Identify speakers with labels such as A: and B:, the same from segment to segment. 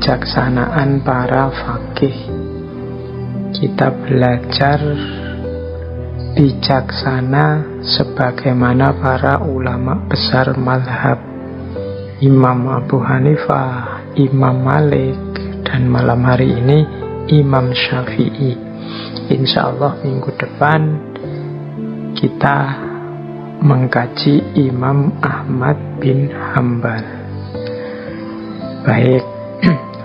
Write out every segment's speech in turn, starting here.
A: kebijaksanaan para faqih. Kita belajar bijaksana sebagaimana para ulama besar mazhab, Imam Abu Hanifah, Imam Malik, dan malam hari ini Imam Syafi'i. Insya Allah minggu depan kita mengkaji Imam Ahmad bin Hanbal. Baik,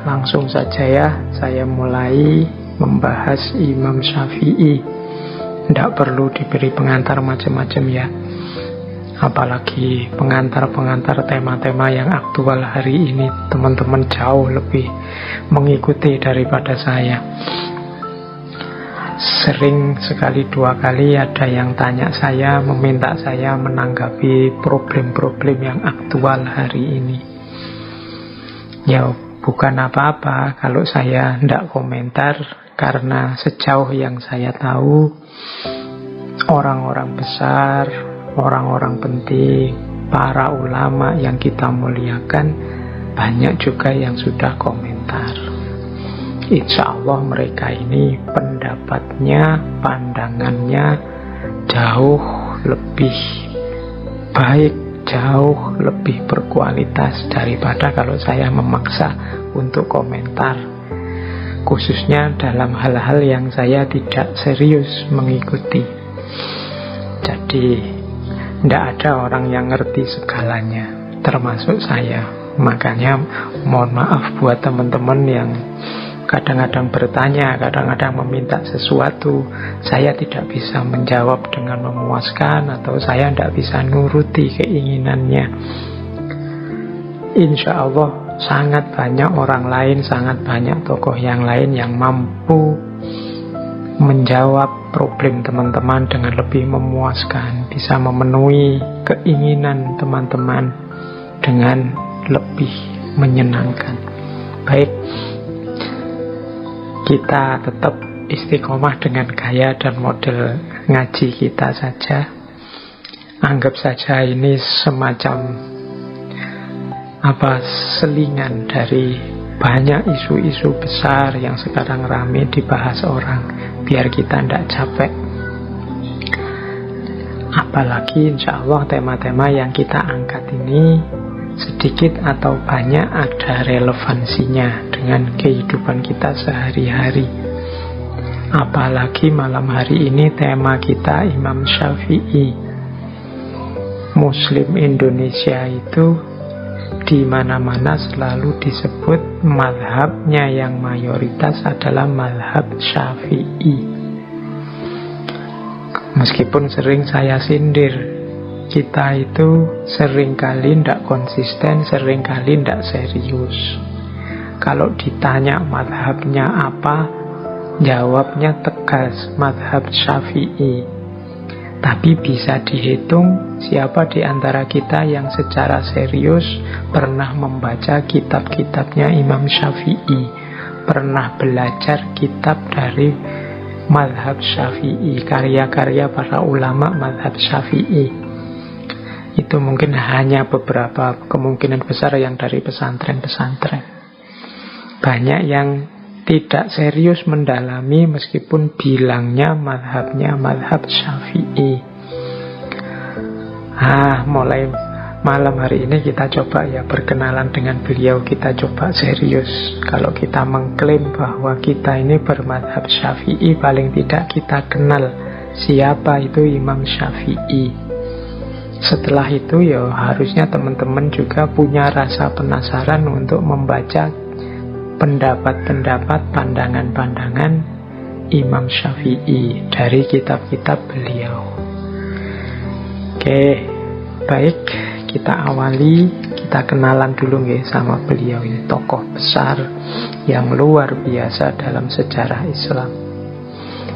A: langsung saja ya, saya mulai membahas Imam Syafi'i. Tidak perlu diberi pengantar macam-macam ya, apalagi pengantar-pengantar tema-tema yang aktual hari ini. Teman-teman jauh lebih mengikuti daripada saya. Sering sekali, 2 kali ada yang tanya saya, meminta saya menanggapi problem-problem yang aktual hari ini. Ya bukan apa-apa kalau saya tidak komentar, karena sejauh yang saya tahu, orang-orang besar, orang-orang penting, para ulama yang kita muliakan, banyak juga yang sudah komentar. Insya Allah mereka ini pendapatnya, pandangannya jauh lebih baik, jauh lebih berkualitas daripada kalau saya memaksa untuk komentar, khususnya dalam hal-hal yang saya tidak serius mengikuti. Jadi tidak ada orang yang ngerti segalanya, termasuk saya. Makanya mohon maaf buat teman-teman yang kadang-kadang bertanya, kadang-kadang meminta sesuatu, saya tidak bisa menjawab dengan memuaskan, atau saya tidak bisa nuruti keinginannya. Insya Allah sangat banyak orang lain, sangat banyak tokoh yang lain yang mampu menjawab problem teman-teman dengan lebih memuaskan, bisa memenuhi keinginan teman-teman dengan lebih menyenangkan. Baik, kita tetap istiqomah dengan gaya dan model ngaji kita saja. Anggap saja ini semacam selingan dari banyak isu-isu besar yang sekarang rame dibahas orang, biar kita tidak capek. Apalagi insya Allah tema-tema yang kita angkat ini sedikit atau banyak ada relevansinya dengan kehidupan kita sehari-hari. Apalagi malam hari ini tema kita Imam Syafi'i. Muslim Indonesia itu di mana-mana selalu disebut mazhabnya yang mayoritas adalah mazhab Syafi'i. Meskipun sering saya sindir, kita itu seringkali tidak konsisten, seringkali tidak serius. Kalau ditanya mazhabnya apa, jawabnya tegas, mazhab Syafi'i. Tapi bisa dihitung siapa di antara kita yang secara serius pernah membaca kitab-kitabnya Imam Syafi'i, pernah belajar kitab dari mazhab Syafi'i, karya-karya para ulama mazhab Syafi'i. Itu mungkin hanya beberapa, kemungkinan besar yang dari pesantren-pesantren. Banyak yang tidak serius mendalami meskipun bilangnya mazhabnya mazhab Syafi'i. Mulai malam hari ini kita coba ya berkenalan dengan beliau, kita coba serius. Kalau kita mengklaim bahwa kita ini bermazhab Syafi'i, paling tidak kita kenal siapa itu Imam Syafi'i. Setelah itu ya harusnya teman-teman juga punya rasa penasaran untuk membaca pendapat-pendapat, pandangan-pandangan Imam Syafi'i dari kitab-kitab beliau. Oke, baik, kita awali, kita kenalan dulu ya sama beliau ini, tokoh besar yang luar biasa dalam sejarah Islam.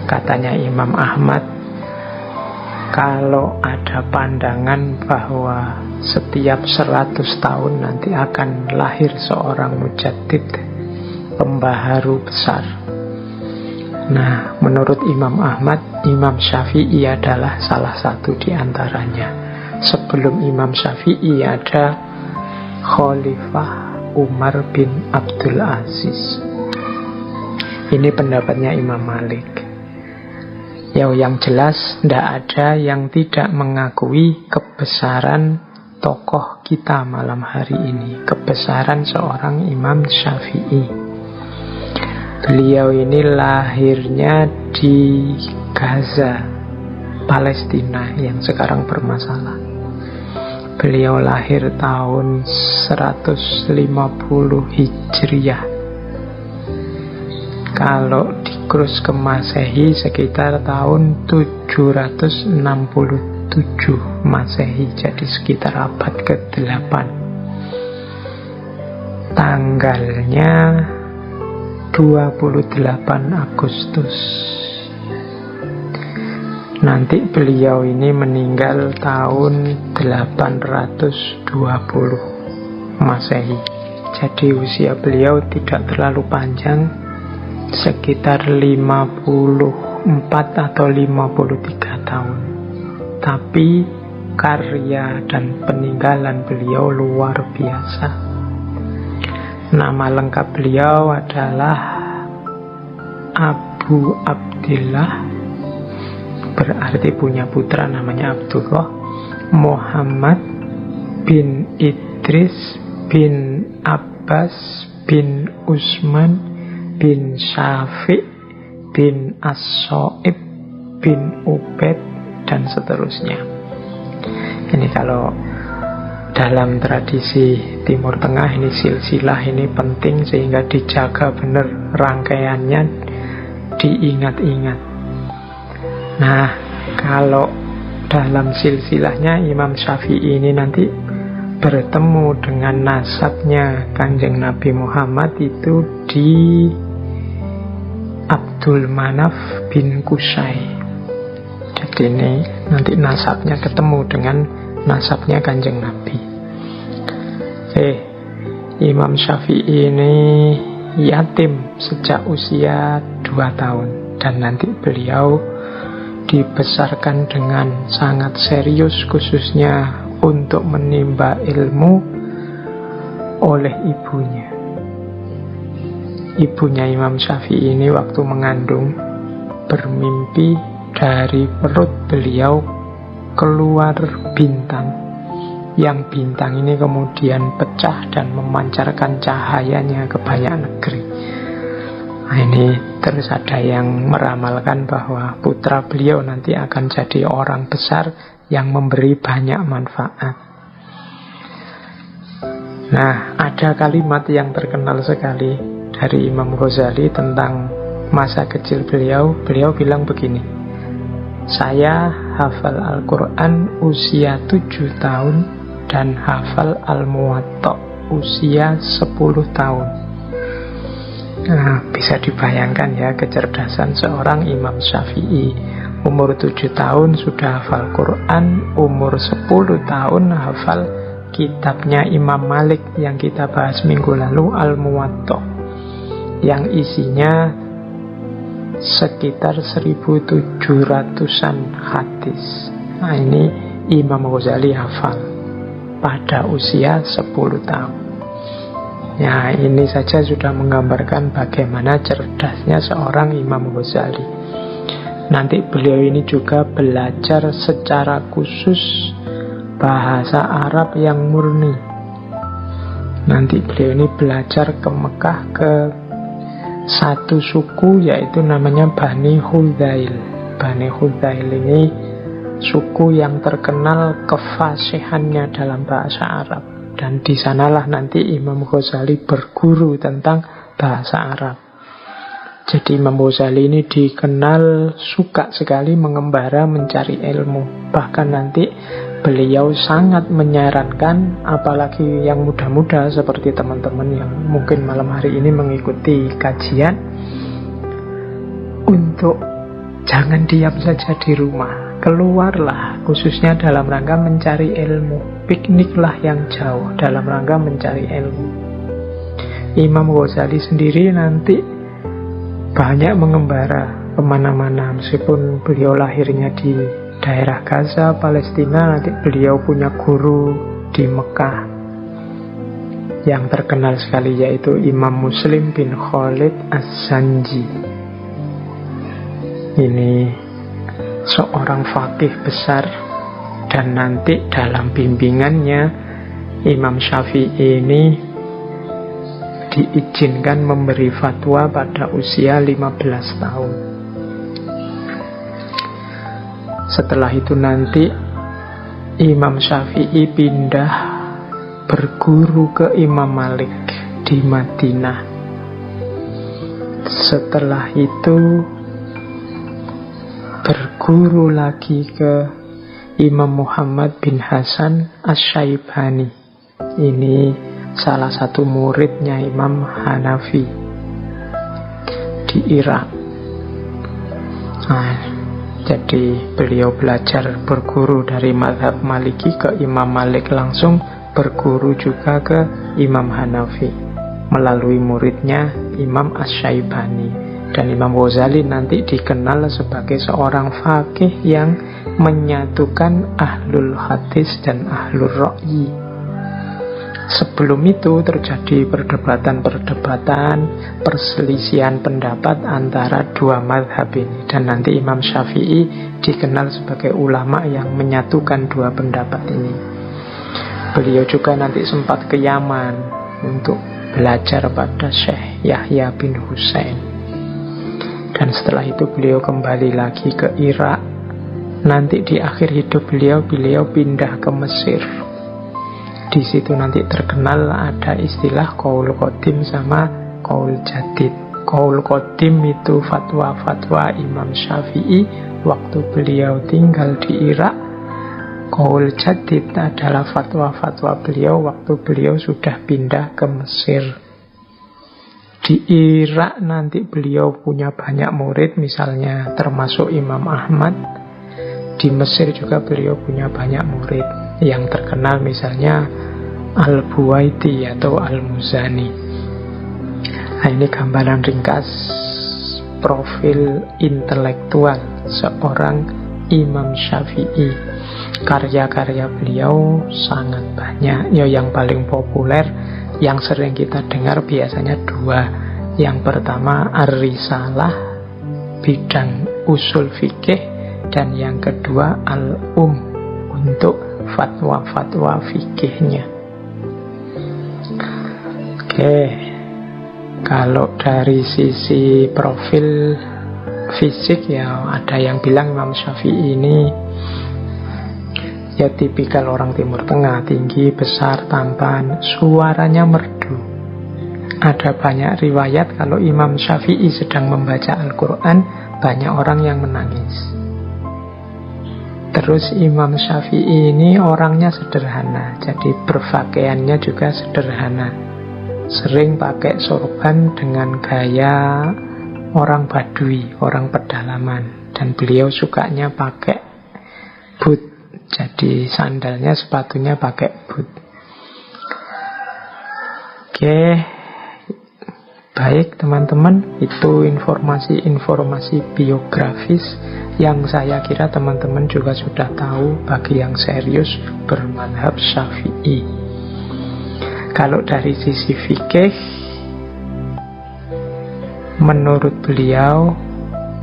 A: Katanya Imam Ahmad, kalau ada pandangan bahwa setiap 100 tahun nanti akan lahir seorang mujaddid, pembaharu besar. Nah, menurut Imam Ahmad, Imam Syafi'i adalah salah satu di antaranya. Sebelum Imam Syafi'i ada Khalifah Umar bin Abdul Aziz. Ini pendapatnya Imam Malik. Yang jelas tidak ada yang tidak mengakui kebesaran tokoh kita malam hari ini, kebesaran seorang Imam Syafi'i. Beliau ini lahirnya di Gaza, Palestina yang sekarang bermasalah. Beliau lahir tahun 150 Hijriah. Kalau dikrus ke Masehi sekitar tahun 767 Masehi, jadi sekitar abad ke-8. Tanggalnya 28 Agustus. Nanti beliau ini meninggal tahun 820 Masehi. Jadi usia beliau tidak terlalu panjang, sekitar 54 atau 53 tahun. Tapi karya dan peninggalan beliau luar biasa. Nama lengkap beliau adalah Abu Abdillah, berarti punya putra namanya Abdullah, Muhammad bin Idris bin Abbas bin Utsman bin Syafi' bin As-So'ib bin Ubaid dan seterusnya. Ini kalau dalam tradisi Timur Tengah ini silsilah ini penting sehingga dijaga benar rangkaiannya, diingat-ingat. Nah, kalau dalam silsilahnya Imam Syafi'i ini nanti bertemu dengan nasabnya Kanjeng Nabi Muhammad itu di Abdul Manaf bin Qusay. Jadi ini nanti nasabnya ketemu dengan nasabnya Kanjeng Nabi. Imam Syafi'i ini yatim sejak usia 2 tahun. Dan nanti beliau dibesarkan dengan sangat serius, khususnya untuk menimba ilmu oleh ibunya. Ibunya Imam Syafi'i ini waktu mengandung bermimpi dari perut beliau keluar bintang. Yang bintang ini kemudian pecah dan memancarkan cahayanya ke banyak negeri. Nah, ini terus ada yang meramalkan bahwa putra beliau nanti akan jadi orang besar yang memberi banyak manfaat. Nah, ada kalimat yang terkenal sekali dari Imam Ghazali tentang masa kecil beliau. Beliau bilang begini, saya hafal Al-Quran usia 7 tahun dan hafal Al-Muwatta usia 10 tahun. Nah, bisa dibayangkan ya kecerdasan seorang Imam Syafi'i. Umur 7 tahun sudah hafal Quran, umur 10 tahun hafal kitabnya Imam Malik yang kita bahas minggu lalu, Al-Muwatta, yang isinya sekitar 1700-an hadis. Nah, ini Imam Ghazali hafal pada usia 10 tahun. Ya, ini saja sudah menggambarkan bagaimana cerdasnya seorang Imam Ghazali. Nanti beliau ini juga belajar secara khusus bahasa Arab yang murni. Nanti beliau ini belajar ke Mekah ke satu suku, yaitu namanya Bani Hudzail. Bani Hudzail ini suku yang terkenal kefasihannya dalam bahasa Arab. Dan di sanalah nanti Imam Ghazali berguru tentang bahasa Arab. Jadi Imam Ghazali ini dikenal suka sekali mengembara mencari ilmu. Bahkan nanti beliau sangat menyarankan, apalagi yang muda-muda seperti teman-teman yang mungkin malam hari ini mengikuti kajian, untuk jangan diam saja di rumah. Keluarlah, khususnya dalam rangka mencari ilmu. Pikniklah yang jauh dalam rangka mencari ilmu. Imam Ghazali sendiri nanti banyak mengembara kemana-mana. Meskipun beliau lahirnya di daerah Gaza, Palestina, nanti beliau punya guru di Mekah. yang terkenal sekali, yaitu Imam Muslim bin Khalid Az-Zanji. Ini seorang faqih besar, dan nanti dalam bimbingannya Imam Syafi'i ini diizinkan memberi fatwa pada usia 15 tahun. Setelah itu nanti Imam Syafi'i pindah berguru ke Imam Malik di Madinah. Setelah itu berguru lagi ke Imam Muhammad bin Hasan Asy-Syaibani. Ini salah satu muridnya Imam Hanafi di Irak. Nah, jadi beliau belajar berguru dari mazhab Maliki ke Imam Malik, langsung berguru juga ke Imam Hanafi melalui muridnya Imam Asy-Syaibani. Dan Imam Ghazali nanti dikenal sebagai seorang faqih yang menyatukan ahlul hadis dan ahlul ra'yi. Sebelum itu terjadi perdebatan-perdebatan, perselisihan pendapat antara dua mazhab ini. Dan nanti Imam Syafi'i dikenal sebagai ulama yang menyatukan dua pendapat ini. Beliau juga nanti sempat ke Yaman untuk belajar pada Syekh Yahya bin Husain. Dan setelah itu beliau kembali lagi ke Irak. Nanti di akhir hidup beliau pindah ke Mesir. Di situ nanti terkenal ada istilah qaul qadim sama qaul jadid. Qaul qadim itu fatwa-fatwa Imam Syafi'i waktu beliau tinggal di Irak. Qaul jadid adalah fatwa-fatwa beliau waktu beliau sudah pindah ke Mesir. Di Irak nanti beliau punya banyak murid, misalnya termasuk Imam Ahmad. Di Mesir juga beliau punya banyak murid. Yang terkenal misalnya Al-Buwaiti atau Al-Muzani. Nah, ini gambaran ringkas profil intelektual seorang Imam Syafi'i. Karya-karya beliau sangat banyak. Yang paling populer, yang sering kita dengar biasanya dua. Yang pertama Ar-Risalah, bidang usul fikih, dan yang kedua Al-Um, untuk fatwa-fatwa fikihnya. Oke, kalau dari sisi profil fisik ya ada yang bilang Imam Syafi'i ini ya tipikal orang Timur Tengah, tinggi, besar, tampan, suaranya merdu. Ada banyak riwayat kalau Imam Syafi'i sedang membaca Al-Quran, banyak orang yang menangis. Terus Imam Syafi'i ini orangnya sederhana, jadi berpakaiannya juga sederhana. Sering pakai sorban dengan gaya orang Badui, orang pedalaman. Dan beliau sukanya pakai boot, jadi sandalnya, sepatunya pakai boot. Oke, baik teman-teman, itu informasi-informasi biografis yang saya kira teman-teman juga sudah tahu bagi yang serius bermadzhab Syafi'i. Kalau dari sisi fikih, menurut beliau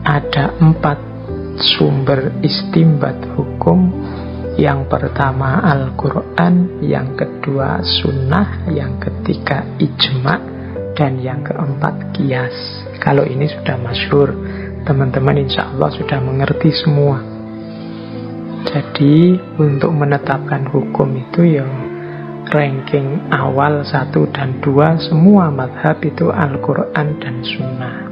A: ada 4 sumber istimbat hukum. Yang pertama Al-Quran, yang kedua Sunnah, yang ketiga Ijma', dan yang keempat Qiyas. Kalau ini sudah masyhur, teman-teman insya Allah sudah mengerti semua. Jadi untuk menetapkan hukum itu ya ranking awal 1 dan 2 semua mazhab itu Al-Quran dan Sunnah.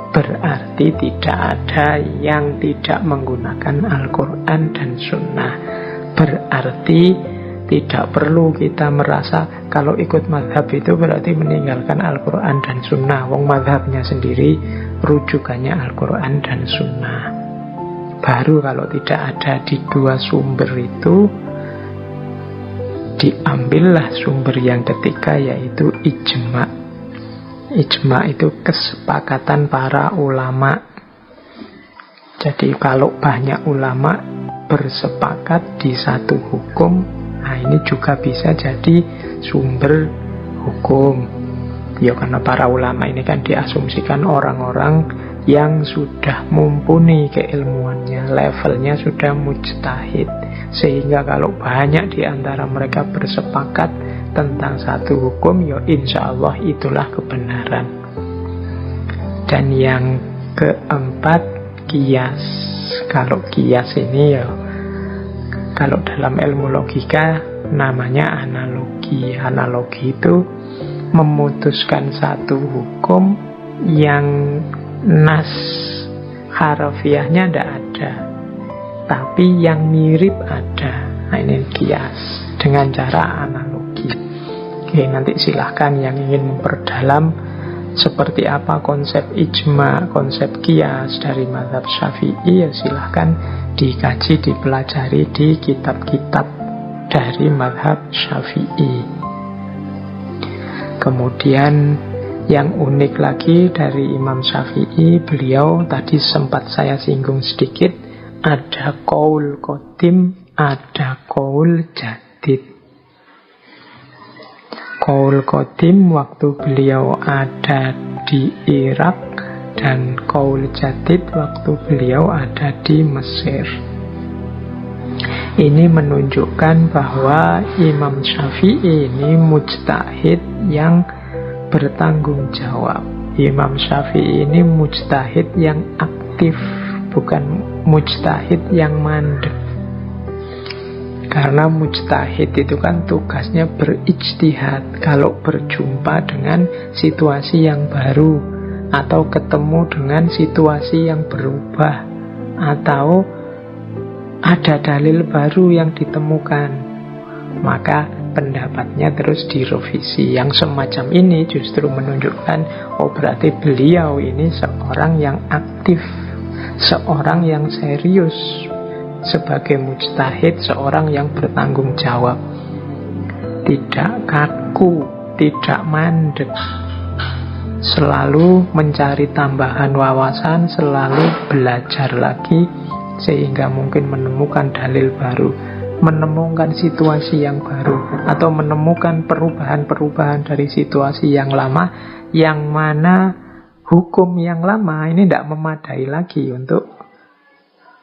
A: Berarti tidak ada yang tidak menggunakan Al-Quran dan Sunnah. Berarti tidak perlu kita merasa kalau ikut mazhab itu berarti meninggalkan Al-Quran dan Sunnah. Wong mazhabnya sendiri rujukannya Al-Quran dan Sunnah. Baru kalau tidak ada di 2 sumber itu, diambillah sumber yang ketiga, yaitu ijma'. Ijma' itu kesepakatan para ulama. Jadi kalau banyak ulama bersepakat di satu hukum, nah ini juga bisa jadi sumber hukum. Ya karena para ulama ini kan diasumsikan orang-orang yang sudah mumpuni keilmuannya, levelnya sudah mujtahid, sehingga kalau banyak di antara mereka bersepakat tentang satu hukum, ya insya Allah itulah kebenaran. Dan yang keempat, kias. Kalau kias ini ya, kalau dalam ilmu logika namanya analogi. Analogi itu memutuskan satu hukum yang nas harafiahnya tidak ada, tapi yang mirip ada. Nah ini kias dengan cara analogi. Oke, nanti silahkan yang ingin memperdalam seperti apa konsep ijma, konsep kias dari mazhab Syafi'i, ya silahkan dikaji, dipelajari di kitab-kitab dari mazhab Syafi'i. Kemudian yang unik lagi dari Imam Syafi'i, beliau tadi sempat saya singgung sedikit, ada qaul qadim, ada qaul jadid. Qaul qadim waktu beliau ada di Irak, dan qaul jadid waktu beliau ada di Mesir. Ini menunjukkan bahwa Imam Syafi'i ini mujtahid yang bertanggung jawab. Imam Syafi'i ini mujtahid yang aktif, bukan mujtahid yang mandek. Karena mujtahid itu kan tugasnya berijtihad. Kalau berjumpa dengan situasi yang baru, atau ketemu dengan situasi yang berubah, atau ada dalil baru yang ditemukan, maka pendapatnya terus direvisi. Yang semacam ini justru menunjukkan, oh berarti beliau ini seorang yang aktif, seorang yang serius sebagai mujtahid, seorang yang bertanggung jawab, tidak kaku, tidak mandek, selalu mencari tambahan wawasan, selalu belajar lagi, sehingga mungkin menemukan dalil baru, menemukan situasi yang baru, atau menemukan perubahan-perubahan dari situasi yang lama, yang mana hukum yang lama ini tidak memadai lagi untuk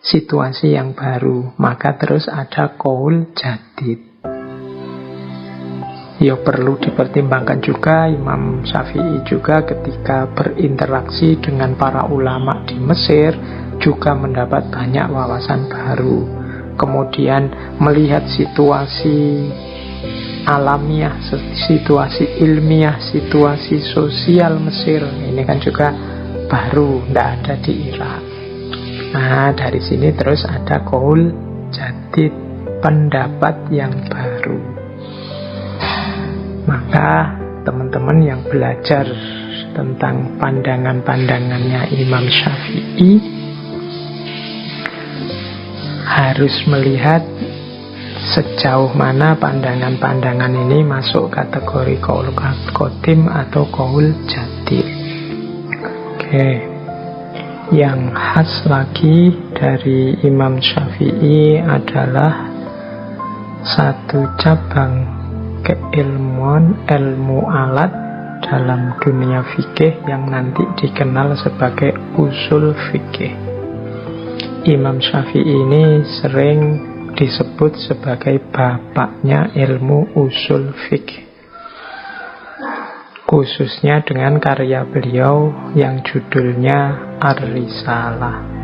A: situasi yang baru. Maka terus ada qaul jadid. Ya perlu dipertimbangkan juga Imam Syafi'i juga ketika berinteraksi dengan para ulama di Mesir juga mendapat banyak wawasan baru. Kemudian melihat situasi alamiah, situasi ilmiah, situasi sosial Mesir, ini kan juga baru, tidak ada di Irak. Nah dari sini terus ada qaul jadid, pendapat yang baru. Maka teman-teman yang belajar tentang pandangan-pandangannya Imam Syafi'i harus melihat sejauh mana pandangan-pandangan ini masuk kategori qaul qadim atau qaul jadid. Oke. Yang khas lagi dari Imam Syafi'i adalah satu cabang keilmuan, ilmu alat dalam dunia fikih yang nanti dikenal sebagai usul fikih. Imam Syafi'i ini sering disebut sebagai bapaknya ilmu usul fikih, khususnya dengan karya beliau yang judulnya Ar-Risalah.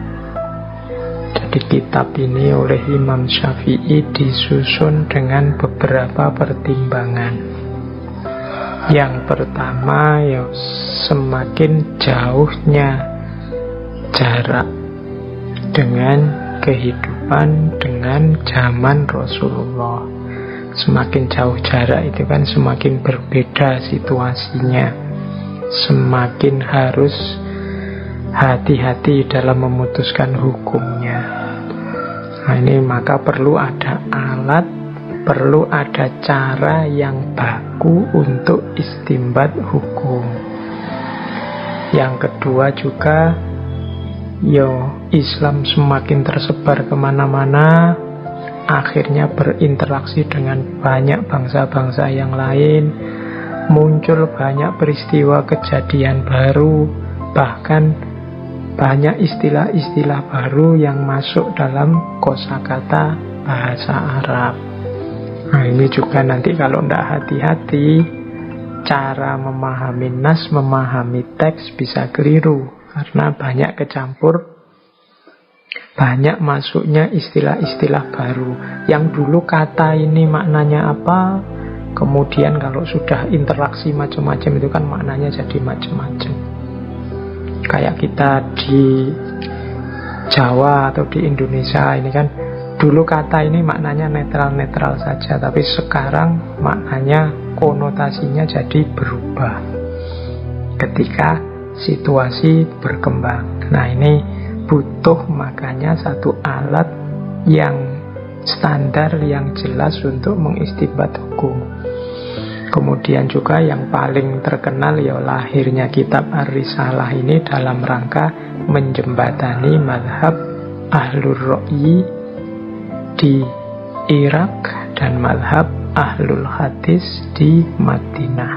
A: Jadi kitab ini oleh Imam Syafi'i disusun dengan beberapa pertimbangan. Yang pertama, ya semakin jauhnya jarak dengan kehidupan, dengan zaman Rasulullah. Semakin jauh jarak itu kan semakin berbeda situasinya, semakin harus hati-hati dalam memutuskan hukumnya. Nah ini maka perlu ada alat, perlu ada cara yang baku untuk istimbat hukum. Yang kedua juga, Islam semakin tersebar kemana-mana, akhirnya berinteraksi dengan banyak bangsa-bangsa yang lain, muncul banyak peristiwa kejadian baru, bahkan banyak istilah-istilah baru yang masuk dalam kosakata bahasa Arab. Nah, ini juga nanti kalau tidak hati-hati, cara memahami nas, memahami teks bisa keliru, karena banyak kecampur, banyak masuknya istilah-istilah baru. Yang dulu kata ini maknanya apa, kemudian kalau sudah interaksi macam-macam itu kan maknanya jadi macam-macam. Kayak kita di Jawa atau di Indonesia ini kan, dulu kata ini maknanya netral-netral saja, tapi sekarang maknanya, konotasinya jadi berubah ketika situasi berkembang. Nah, ini butuh makanya satu alat yang standar, yang jelas untuk mengistinbat hukum. Kemudian juga yang paling terkenal ya lahirnya kitab Ar-Risalah ini dalam rangka menjembatani mazhab Ahlur Ra'yi di Irak dan mazhab Ahlul Hadis di Madinah.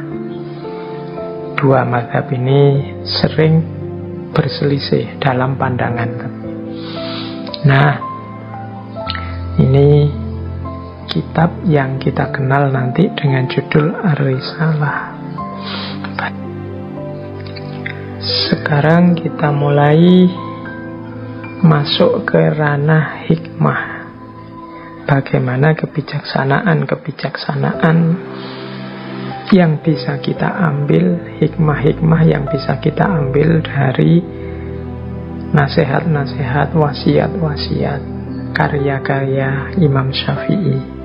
A: Dua mazhab ini sering berselisih dalam pandangan. Nah, ini kitab yang kita kenal nanti dengan judul Ar-Risalah. Sekarang kita mulai masuk ke ranah hikmah. Bagaimana kebijaksanaan yang bisa kita ambil, hikmah-hikmah yang bisa kita ambil dari nasihat-nasihat, wasiat-wasiat, karya-karya Imam Syafi'i.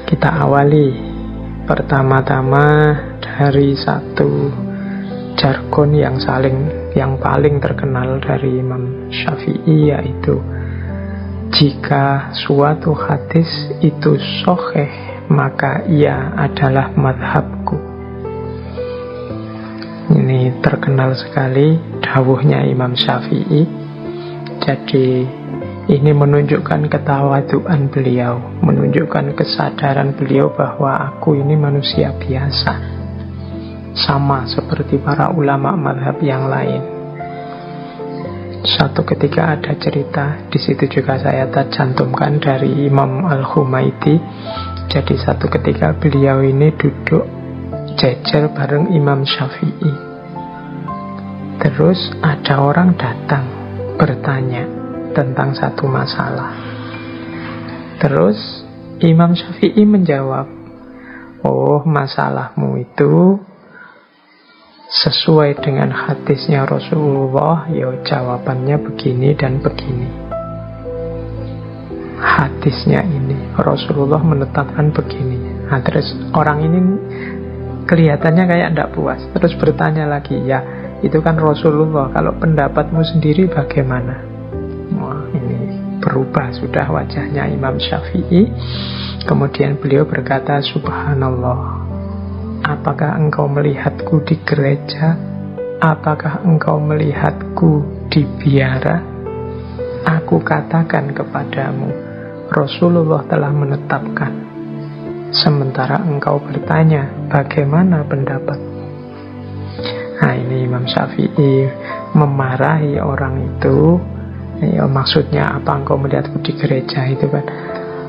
A: Kita awali pertama-tama dari satu jargon yang paling terkenal dari Imam Syafi'i, yaitu jika suatu hadis itu sahih, maka ia adalah madhabku. Ini terkenal sekali dawuhnya Imam Syafi'i. Jadi ini menunjukkan ketawaduan beliau, menunjukkan kesadaran beliau bahwa aku ini manusia biasa, sama seperti para ulama madhab yang lain. Suatu ketika ada cerita, di situ juga saya cantumkan dari Imam Al-Humaidi. Jadi satu ketika beliau ini duduk jejer bareng Imam Syafi'i. Terus ada orang datang bertanya tentang satu masalah. Terus Imam Syafi'i menjawab, oh, masalahmu itu sesuai dengan hadisnya Rasulullah, ya jawabannya begini dan begini. Hadisnya ini Rasulullah menetapkan begini. Nah, terus orang ini kelihatannya kayak tidak puas, terus bertanya lagi, ya itu kan Rasulullah, kalau pendapatmu sendiri bagaimana? Wah, ini berubah sudah wajahnya Imam Syafi'i. Kemudian beliau berkata, subhanallah, apakah engkau melihatku di gereja? Apakah engkau melihatku di biara? Aku katakan kepadamu, Rasulullah telah menetapkan. Sementara engkau bertanya, bagaimana pendapatmu? Nah, ini Imam Syafi'i memarahi orang itu. Ya, maksudnya apa, engkau melihatku di gereja itu kan,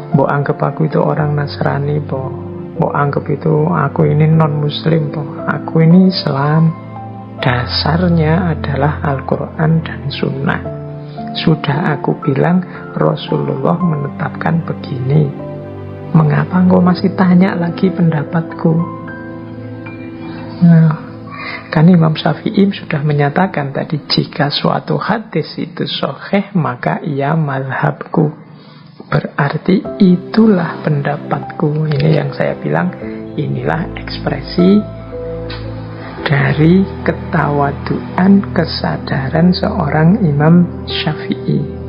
A: mbok anggap aku itu orang Nasrani, mbok anggap itu aku ini non muslim, aku ini Islam. Dasarnya adalah Al-Quran dan Sunnah. Sudah aku bilang Rasulullah menetapkan begini, mengapa engkau masih tanya lagi pendapatku? Nah, kan Imam Syafi'i sudah menyatakan tadi, jika suatu hadis itu sahih, maka ia mazhabku, berarti itulah pendapatku. Ini yang saya bilang, inilah ekspresi dari ketawaduan, kesadaran seorang Imam Syafi'i.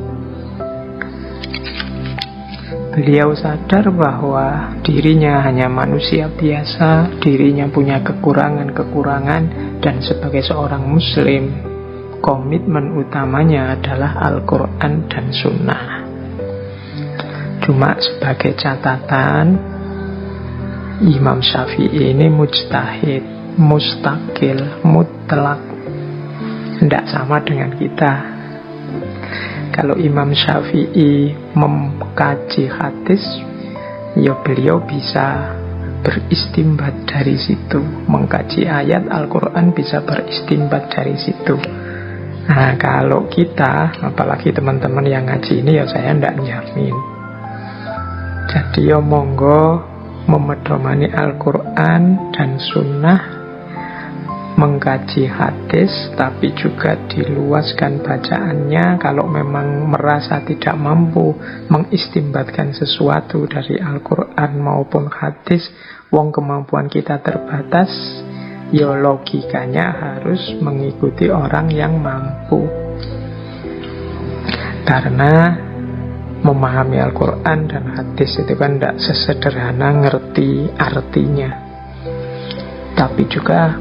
A: Beliau sadar bahwa dirinya hanya manusia biasa, dirinya punya kekurangan-kekurangan, dan sebagai seorang muslim, komitmen utamanya adalah Al-Quran dan Sunnah. Cuma sebagai catatan, Imam Syafi'i ini mujtahid, mustaqil, mutlak, tidak sama dengan kita. Kalau Imam Syafi'i mengkaji hadis, ya beliau bisa beristimbat dari situ. Mengkaji ayat Al-Quran bisa beristimbat dari situ. Nah, kalau kita, apalagi teman-teman yang ngaji ini, ya saya tidak jamin. Jadi ya monggo memedomani Al-Quran dan Sunnah, mengkaji hadis, tapi juga diluaskan bacaannya. Kalau memang merasa tidak mampu mengistimbatkan sesuatu dari Al-Quran maupun hadis, wong kemampuan kita terbatas, ya logikanya harus mengikuti orang yang mampu. Karena memahami Al-Quran dan hadis itu kan tidak sesederhana ngerti artinya, tapi juga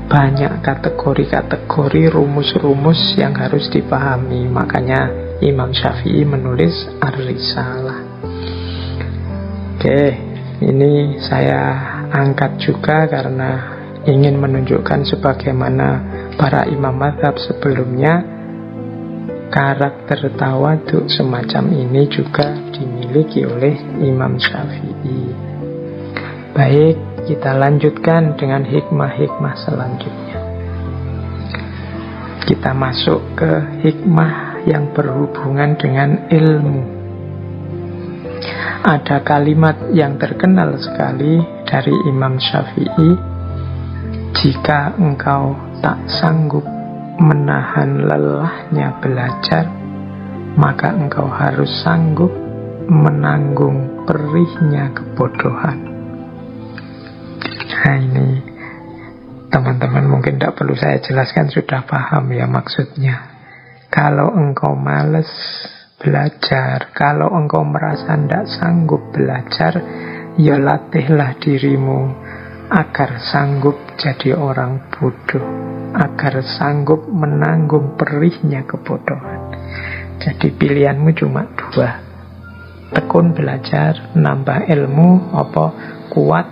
A: banyak kategori-kategori, rumus-rumus yang harus dipahami. Makanya Imam Syafi'i menulis Ar-Risalah. Oke, ini saya angkat juga karena ingin menunjukkan sebagaimana para imam mazhab sebelumnya, karakter tawadhu semacam ini juga dimiliki oleh Imam Syafi'i. Baik, kita lanjutkan dengan hikmah-hikmah selanjutnya. Kita masuk ke hikmah yang berhubungan dengan ilmu. Ada kalimat yang terkenal sekali dari Imam Syafi'i, jika engkau tak sanggup menahan lelahnya belajar, maka engkau harus sanggup menanggung perihnya kebodohan. Nah, ini teman-teman mungkin tidak perlu saya jelaskan, sudah paham ya maksudnya. Kalau engkau malas belajar, kalau engkau merasa tidak sanggup belajar, ya latihlah dirimu agar sanggup jadi orang bodoh, agar sanggup menanggung perihnya kebodohan. Jadi pilihanmu cuma dua: tekun belajar, nambah ilmu, apa kuat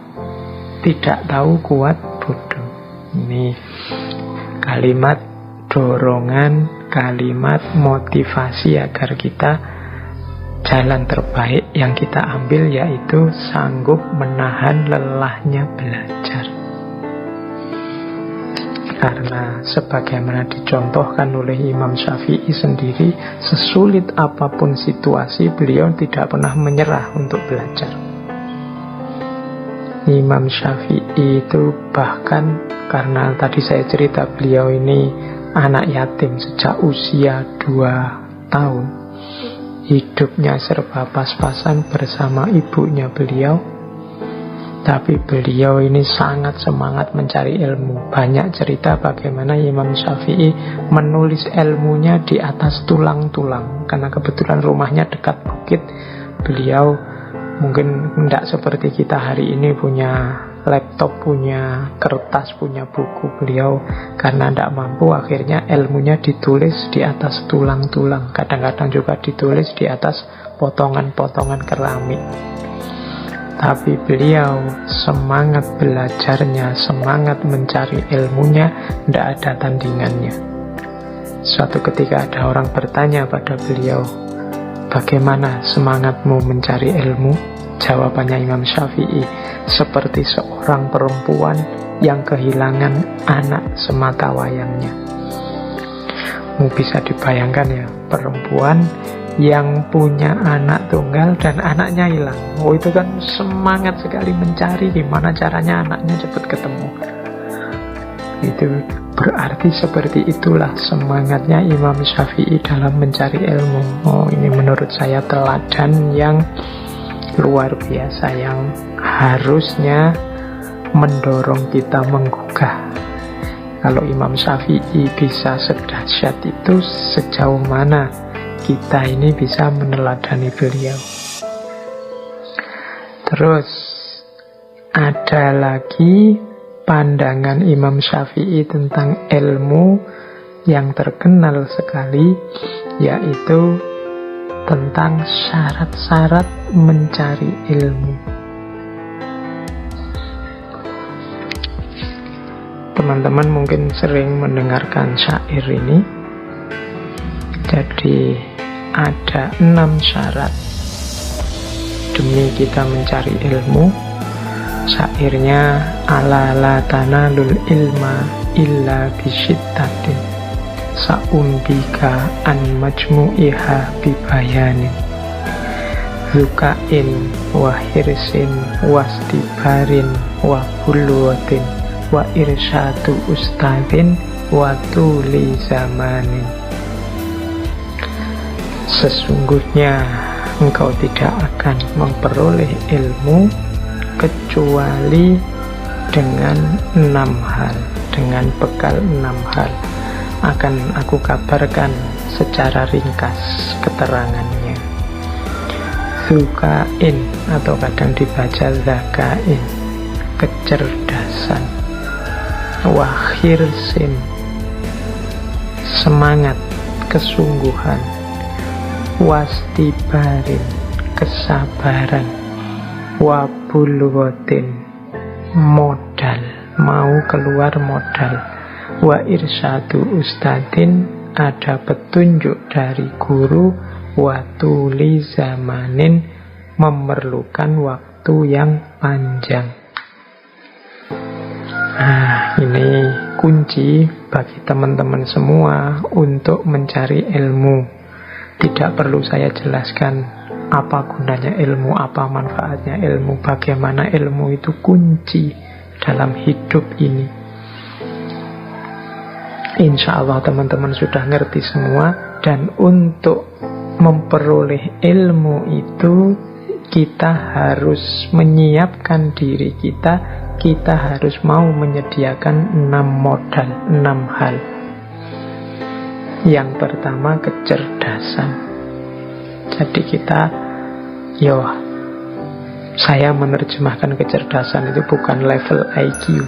A: tidak tahu, kuat bodoh. Ini kalimat dorongan, kalimat motivasi agar kita jalan terbaik yang kita ambil yaitu sanggup menahan lelahnya belajar. Karena sebagaimana dicontohkan oleh Imam Syafi'i sendiri, sesulit apapun situasi, beliau tidak pernah menyerah untuk belajar. Imam Syafi'i itu bahkan, karena tadi saya cerita beliau ini anak yatim sejak usia 2 tahun, hidupnya serba pas-pasan bersama ibunya beliau, tapi beliau ini sangat semangat mencari ilmu. Banyak cerita bagaimana Imam Syafi'i menulis ilmunya di atas tulang-tulang. Karena kebetulan rumahnya dekat bukit, beliau mungkin tidak seperti kita hari ini punya laptop, punya kertas, punya buku. Beliau karena tidak mampu, akhirnya ilmunya ditulis di atas tulang-tulang. Kadang-kadang juga ditulis di atas potongan-potongan keramik. Tapi beliau semangat belajarnya, semangat mencari ilmunya, tidak ada tandingannya. Suatu ketika ada orang bertanya pada beliau, bagaimana semangatmu mencari ilmu? Jawabannya Imam Syafi'i, seperti seorang perempuan yang kehilangan anak semata wayangnya. Bisa dibayangkan ya, perempuan yang punya anak tunggal dan anaknya hilang. Oh, itu kan semangat sekali mencari gimana caranya anaknya cepat ketemu. Itu berarti seperti itulah semangatnya Imam Syafi'i dalam mencari ilmu. Oh, ini menurut saya teladan yang luar biasa, yang harusnya mendorong kita menggugah. Kalau Imam Syafi'i bisa sedahsyat itu, sejauh mana kita ini bisa meneladani beliau. Terus ada lagi pandangan Imam Syafi'i tentang ilmu yang terkenal sekali, yaitu tentang syarat-syarat mencari ilmu. teman-teman mungkin sering mendengarkan syair ini. Jadi ada 6 syarat demi kita mencari ilmu. Syairnya, ala la tanalul ilma illa bisyittatin sa'umbika an majmu'iha bibayanin zukain wa hirsin wastibarin wa bulwatin wa irsyadu ustadin wa tuli zamanin. Sesungguhnya engkau tidak akan memperoleh ilmu kecuali dengan 6 hal, dengan bekal 6 hal. Akan aku kabarkan secara ringkas keterangannya. Zukain atau kadang dibaca zakain, kecerdasan. Wahirsin, semangat, kesungguhan. Wastibarin, kesabaran. Wabulwatin, modal, mau keluar modal. Wa irsyadu ustadin, ada petunjuk dari guru. Wa tuli zamanin, memerlukan waktu yang panjang. Nah, ini kunci bagi teman-teman semua untuk mencari ilmu. Tidak perlu saya jelaskan apa gunanya ilmu, apa manfaatnya ilmu, bagaimana ilmu itu kunci dalam hidup ini. Insya Allah teman-teman sudah ngerti semua. Dan untuk memperoleh ilmu itu kita harus menyiapkan diri kita. Kita harus mau menyediakan 6 modal, 6 hal. Yang pertama, kecerdasan. Jadi saya menerjemahkan kecerdasan itu bukan level IQ,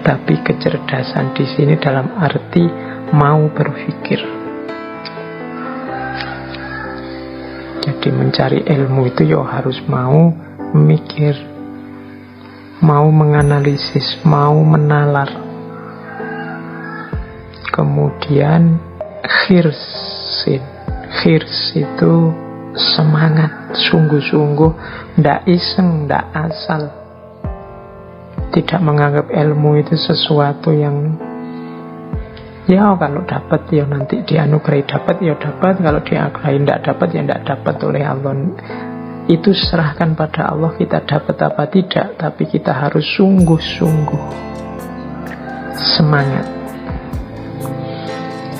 A: tapi kecerdasan di sini dalam arti mau berpikir. Jadi mencari ilmu itu harus mau mikir, mau menganalisis, mau menalar. Kemudian khirsin. Khirs itu semangat, sungguh-sungguh, ndak iseng, ndak asal. Tidak menganggap ilmu itu sesuatu yang kalau dapat nanti dianugerahi dapat dapat, kalau dianugerahi ndak dapat ndak dapat oleh Allah. Itu serahkan pada Allah, kita dapat apa tidak, tapi kita harus sungguh-sungguh semangat.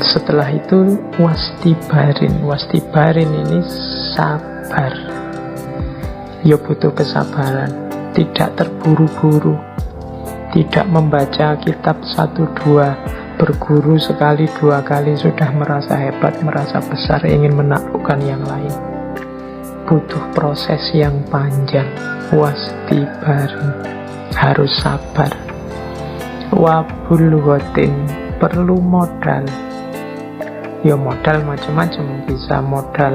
A: Setelah itu wastibarin. Wastibarin ini sabar. Butuh kesabaran. Tidak terburu-buru. Tidak membaca kitab 1-2. Berguru sekali 2 kali sudah merasa hebat, merasa besar, ingin menaklukkan yang lain. Butuh proses yang panjang. Wastibarin, harus sabar. Wabulwatin, perlu modal. Modal macam-macam, bisa modal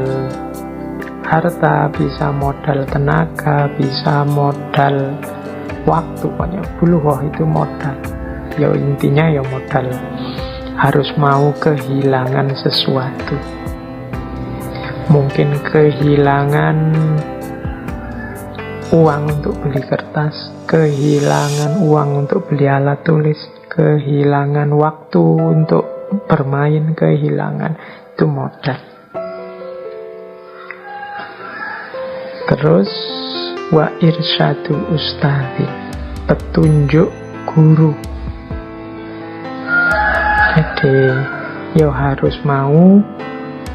A: harta, bisa modal tenaga, bisa modal waktu. Pokoknya bulughah itu modal. Intinya modal. Harus mau kehilangan sesuatu. Mungkin kehilangan uang untuk beli kertas, kehilangan uang untuk beli alat tulis, kehilangan waktu untuk bermain, kehilangan, itu modal. Terus wa irsyadu ustadin, petunjuk guru. Jadi harus mau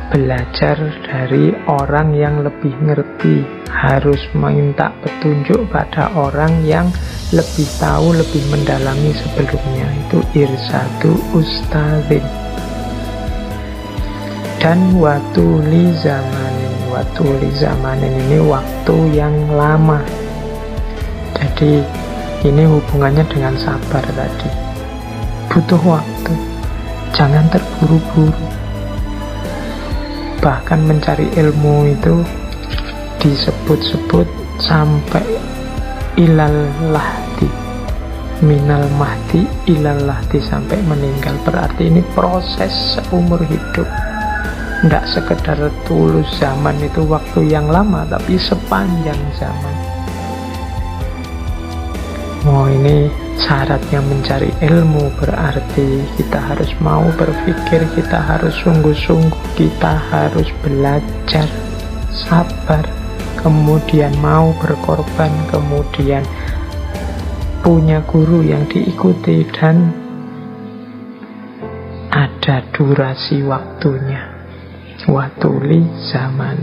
A: belajar dari orang yang lebih ngerti, harus minta petunjuk pada orang yang lebih tahu, lebih mendalami sebelumnya. Itu irsadu ustadzin. Dan watuli zamanin. Watuli zamanin ini waktu yang lama. Jadi ini hubungannya dengan sabar tadi. Butuh waktu, jangan terburu-buru. Bahkan mencari ilmu itu disebut-sebut sampai ilal lahdi, minal mahdi ilal lahdi, sampai meninggal. Berarti ini proses seumur hidup. Tidak sekedar tulus zaman itu waktu yang lama, tapi sepanjang zaman. Oh, ini syaratnya mencari ilmu, berarti kita harus mau berpikir, kita harus sungguh-sungguh, kita harus belajar, sabar, kemudian mau berkorban, kemudian punya guru yang diikuti, dan ada durasi waktunya. Watuli zaman.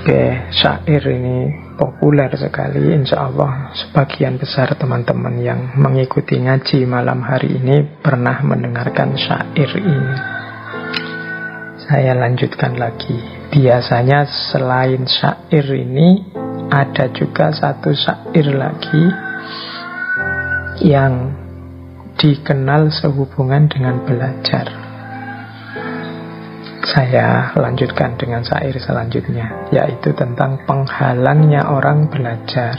A: Oke, syair ini populer sekali. Insya Allah sebagian besar teman-teman yang mengikuti ngaji malam hari ini pernah mendengarkan syair ini. Saya lanjutkan lagi. Biasanya selain syair ini ada juga satu syair lagi yang dikenal sehubungan dengan belajar. Saya lanjutkan dengan syair selanjutnya, yaitu tentang penghalangnya orang belajar.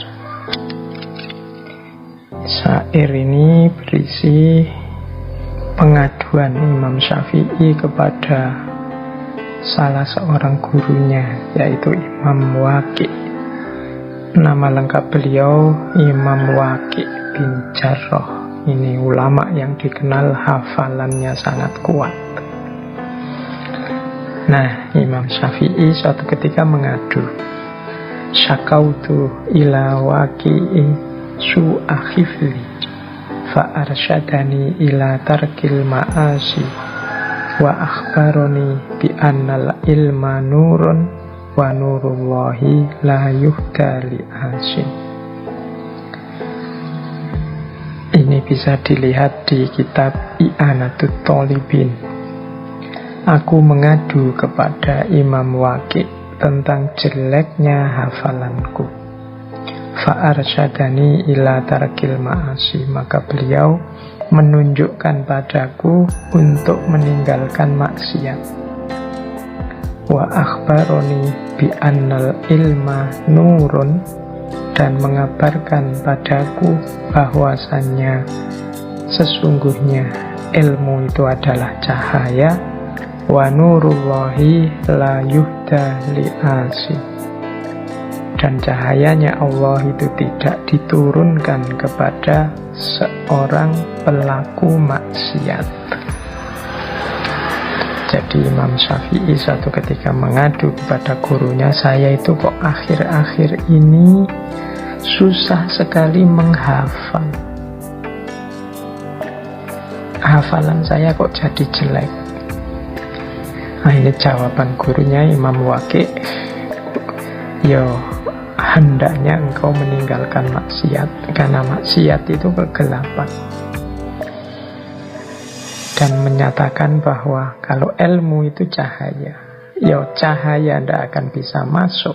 A: Syair ini berisi pengaduan Imam Syafi'i kepada salah seorang gurunya, yaitu Imam Waqi'. Nama lengkap beliau Imam Waqi' bin Jarrah. Ini ulama yang dikenal hafalannya sangat kuat. Nah, Imam Syafi'i suatu ketika mengadu, syakautu ila waqi'i su'a khifli fa arsyadani ila tarkil ma'asi wa akhbaroni bi annal ilma nurun wa nurullahi la yuhda li asin. Ini bisa dilihat di kitab I'anatut Thalibin. Aku mengadu kepada Imam Waqi' tentang jeleknya hafalanku. Fa'arsyadani ila tarkil ma'asi, maka beliau menunjukkan padaku untuk meninggalkan maksiat. Wa akhbaroni bi annal ilma nurun, dan mengabarkan padaku bahwasannya sesungguhnya ilmu itu adalah cahaya. Wa nurullahi la yuhda li asi, dan cahayanya Allah itu tidak diturunkan kepada seorang pelaku maksiat. Jadi Imam Syafi'i suatu ketika mengadu kepada gurunya, saya itu kok akhir-akhir ini susah sekali menghafal. Hafalan saya kok jadi jelek. Nah, ini jawaban gurunya Imam Waqi'. Yo, hendaknya engkau meninggalkan maksiat, karena maksiat itu kegelapan. Dan menyatakan bahwa kalau ilmu itu cahaya, yo cahaya tidak akan bisa masuk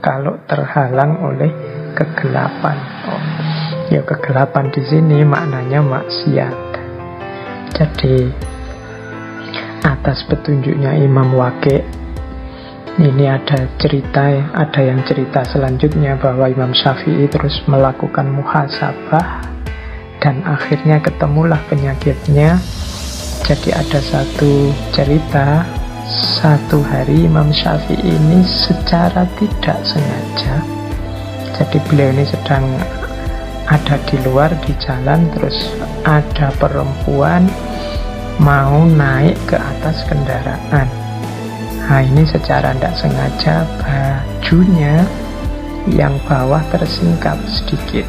A: kalau terhalang oleh kegelapan. Yo, kegelapan di sini maknanya maksiat. Jadi atas petunjuknya Imam Waqi', ini ada yang cerita selanjutnya bahwa Imam Syafi'i terus melakukan muhasabah dan akhirnya ketemulah penyakitnya. Jadi ada satu cerita, satu hari Imam Syafi'i ini secara tidak sengaja, jadi beliau ini sedang ada di luar di jalan, terus ada perempuan mau naik ke atas kendaraan. Nah, ini secara tidak sengaja bajunya yang bawah tersingkap sedikit.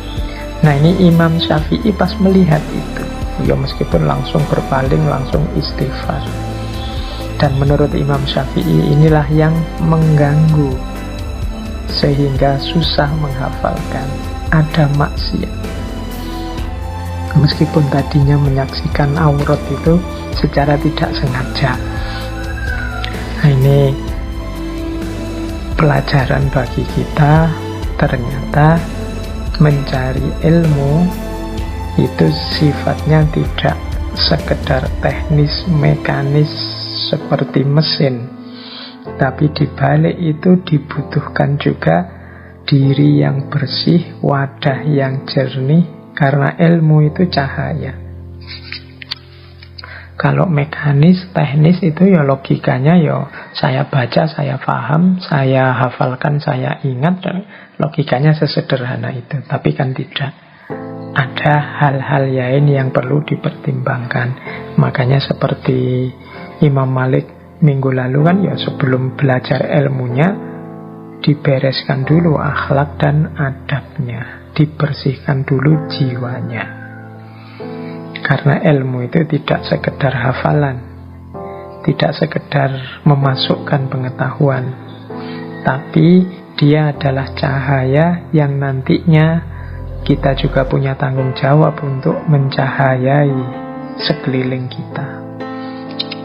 A: Nah, ini Imam Syafi'i pas melihat itu, ya meskipun langsung berpaling, langsung istighfar. Dan menurut Imam Syafi'i inilah yang mengganggu sehingga susah menghafalkan. Ada maksiat. Meskipun tadinya menyaksikan aurat itu secara tidak sengaja. Nah, ini pelajaran bagi kita. Ternyata mencari ilmu itu sifatnya tidak sekedar teknis, mekanis seperti mesin, tapi dibalik itu dibutuhkan juga diri yang bersih, wadah yang jernih, karena ilmu itu cahaya. Kalau mekanis, teknis itu ya logikanya ya saya baca, saya paham, saya hafalkan, saya ingat, dan logikanya sesederhana itu. Tapi kan tidak. Ada hal-hal lain yang perlu dipertimbangkan. Makanya seperti Imam Malik minggu lalu kan ya sebelum belajar ilmunya dibereskan dulu akhlak dan adabnya, dibersihkan dulu jiwanya. Karena ilmu itu tidak sekedar hafalan, tidak sekedar memasukkan pengetahuan, tapi dia adalah cahaya yang nantinya kita juga punya tanggung jawab untuk mencahayai sekeliling kita.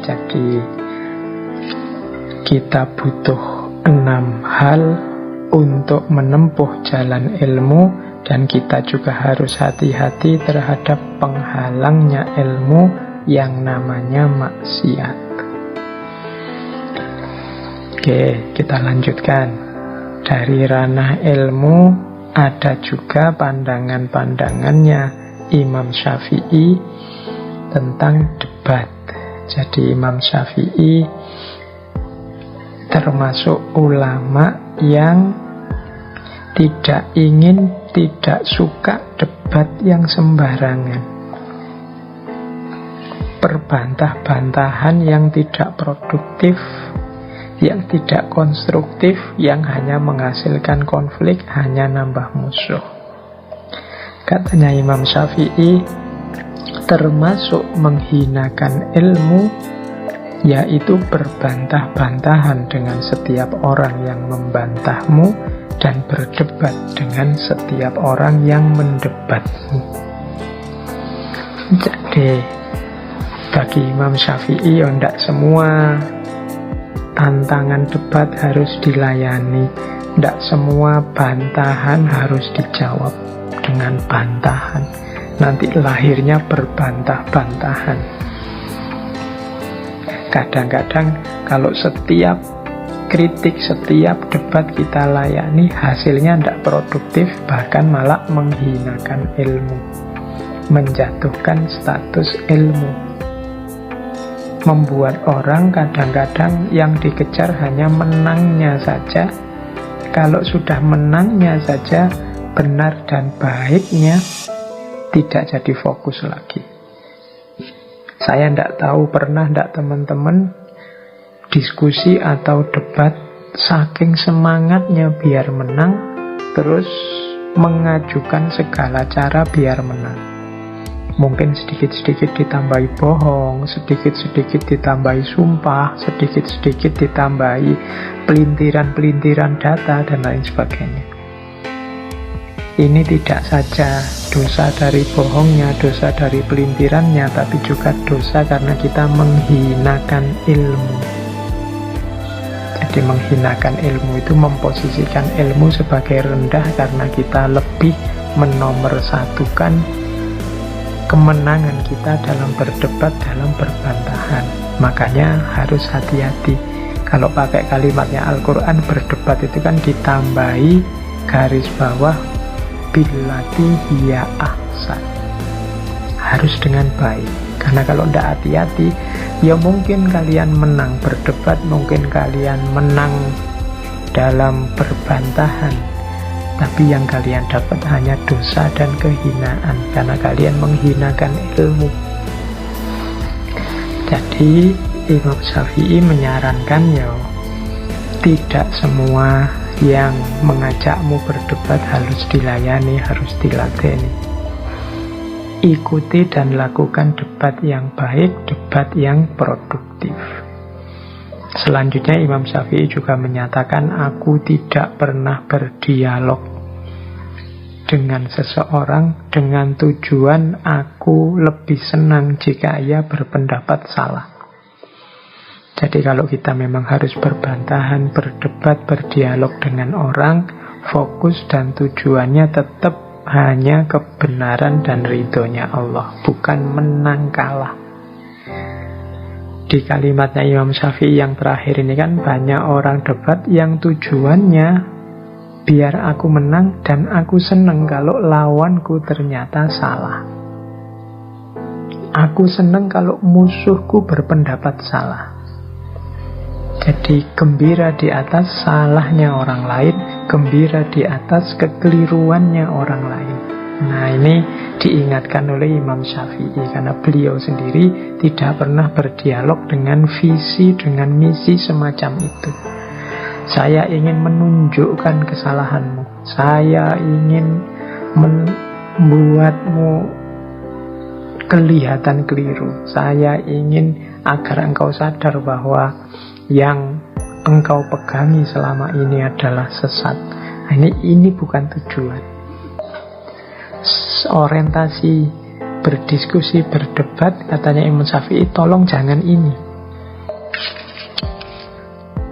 A: Jadi kita butuh 6 hal untuk menempuh jalan ilmu, dan kita juga harus hati-hati terhadap penghalangnya ilmu yang namanya maksiat. Oke, kita lanjutkan. Dari ranah ilmu ada juga pandangan-pandangannya Imam Syafi'i tentang debat. Jadi Imam Syafi'i termasuk ulama yang tidak suka debat yang sembarangan, perbantah-bantahan yang tidak produktif, yang tidak konstruktif, yang hanya menghasilkan konflik, hanya nambah musuh. Katanya Imam Syafi'i, termasuk menghinakan ilmu yaitu berbantah-bantahan dengan setiap orang yang membantahmu dan berdebat dengan setiap orang yang mendebatmu. Jadi bagi Imam Syafi'i ya tidak semua tantangan debat harus dilayani, tidak semua bantahan harus dijawab dengan bantahan. Nanti lahirnya berbantah-bantahan. Kadang-kadang kalau setiap kritik, setiap debat kita layani, hasilnya tidak produktif, bahkan malah menghinakan ilmu, menjatuhkan status ilmu, membuat orang kadang-kadang yang dikejar hanya menangnya saja. Kalau sudah menangnya saja, benar dan baiknya tidak jadi fokus lagi. Saya tidak tahu, pernah tidak teman-teman diskusi atau debat saking semangatnya biar menang, terus mengajukan segala cara biar menang. Mungkin sedikit-sedikit ditambahi bohong, sedikit-sedikit ditambahi sumpah, sedikit-sedikit ditambahi pelintiran-pelintiran data dan lain sebagainya. Ini tidak saja dosa dari bohongnya, dosa dari pelintirannya, tapi juga dosa karena kita menghinakan ilmu. Jadi menghinakan ilmu itu memposisikan ilmu sebagai rendah karena kita lebih menomorsatukan kemenangan kita dalam berdebat, dalam berbantahan. Makanya harus hati-hati. Kalau pakai kalimatnya Al-Quran, berdebat itu kan ditambahi garis bawah billati hiya ahsan, harus dengan baik. Karena kalau tidak hati-hati, ya mungkin kalian menang berdebat, mungkin kalian menang dalam berbantahan, tapi yang kalian dapat hanya dosa dan kehinaan, karena kalian menghinakan ilmu. Jadi Imam Syafi'i menyarankan ya, tidak semua yang mengajakmu berdebat harus dilayani, harus diladeni. Ikuti dan lakukan debat yang baik, debat yang produktif. Selanjutnya Imam Syafi'i juga menyatakan, aku tidak pernah berdialog dengan seseorang dengan tujuan aku lebih senang jika ia berpendapat salah. Jadi kalau kita memang harus berbantahan, berdebat, berdialog dengan orang, fokus dan tujuannya tetap hanya kebenaran dan ridhonya Allah, bukan menang kalah. Di kalimatnya Imam Syafi'i yang terakhir ini kan banyak orang debat yang tujuannya biar aku menang, dan aku seneng kalau lawanku ternyata salah. Aku seneng kalau musuhku berpendapat salah. Jadi gembira di atas salahnya orang lain, gembira di atas kekeliruannya orang lain. Nah, ini diingatkan oleh Imam Syafi'i, karena beliau sendiri tidak pernah berdialog dengan visi, dengan misi semacam itu. Saya ingin menunjukkan kesalahanmu, saya ingin membuatmu kelihatan keliru, saya ingin agar engkau sadar bahwa yang engkau pegangi selama ini adalah sesat. Nah, ini bukan tujuan. Orientasi berdiskusi, berdebat, katanya Imam Syafi'i, tolong jangan ini.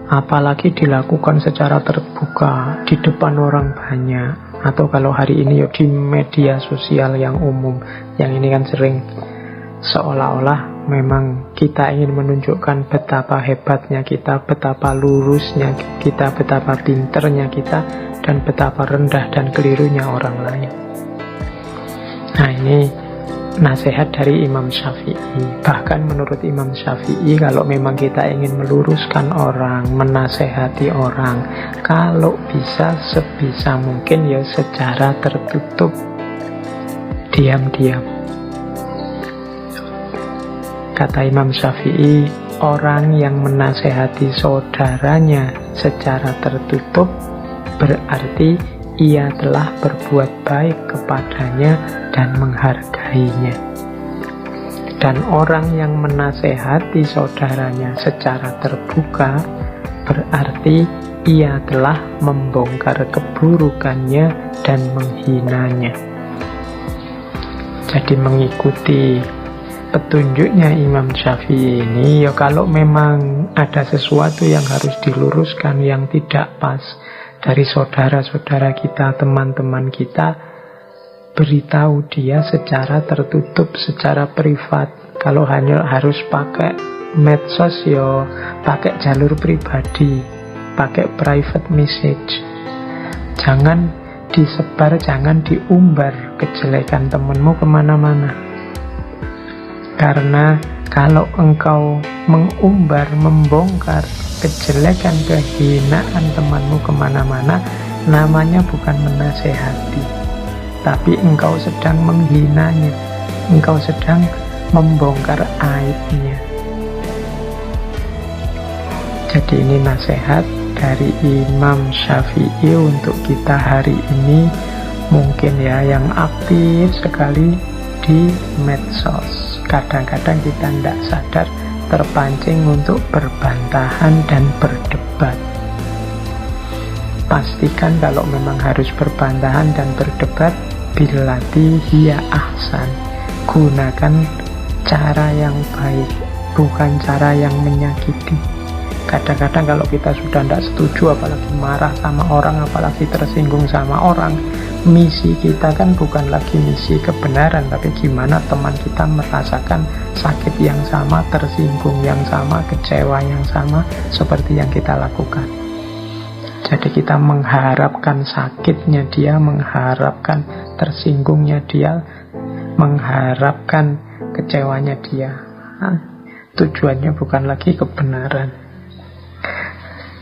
A: Apalagi dilakukan secara terbuka di depan orang banyak, atau kalau hari ini di media sosial yang umum. Yang ini kan sering seolah-olah memang kita ingin menunjukkan betapa hebatnya kita, betapa lurusnya kita, betapa pinternya kita, dan betapa rendah dan kelirunya orang lain. Nah, ini nasihat dari Imam Syafi'i. Bahkan menurut Imam Syafi'i, kalau memang kita ingin meluruskan orang, menasehati orang, kalau bisa sebisa mungkin ya secara tertutup, diam-diam. Kata Imam Syafi'i, orang yang menasehati saudaranya secara tertutup berarti ia telah berbuat baik kepadanya dan menghargainya. Dan orang yang menasehati saudaranya secara terbuka berarti ia telah membongkar keburukannya dan menghinanya. Jadi mengikuti petunjuknya Imam Syafi'i ini, ya kalau memang ada sesuatu yang harus diluruskan, yang tidak pas dari saudara-saudara kita, teman-teman kita, beritahu dia secara tertutup, secara privat. Kalau hanya harus pakai medsos, ya pakai jalur pribadi, pakai private message. Jangan disebar, jangan diumbar kejelekan temanmu kemana-mana. Karena kalau engkau mengumbar, membongkar kejelekan, kehinaan temanmu kemana-mana, namanya bukan menasehati, tapi engkau sedang menghinanya, engkau sedang membongkar aibnya. Jadi ini nasihat dari Imam Syafi'i untuk kita hari ini. Mungkin ya yang aktif sekali di medsos, kadang-kadang kita tidak sadar terpancing untuk berbantahan dan berdebat. Pastikan kalau memang harus berbantahan dan berdebat, billati hiya ahsan, gunakan cara yang baik, bukan cara yang menyakiti. Kadang-kadang kalau kita sudah tidak setuju, apalagi marah sama orang, apalagi tersinggung sama orang, misi kita kan bukan lagi misi kebenaran, tapi gimana teman kita merasakan sakit yang sama, tersinggung yang sama, kecewa yang sama seperti yang kita lakukan. Jadi kita mengharapkan sakitnya dia, mengharapkan tersinggungnya dia, mengharapkan kecewanya dia. Tujuannya bukan lagi kebenaran.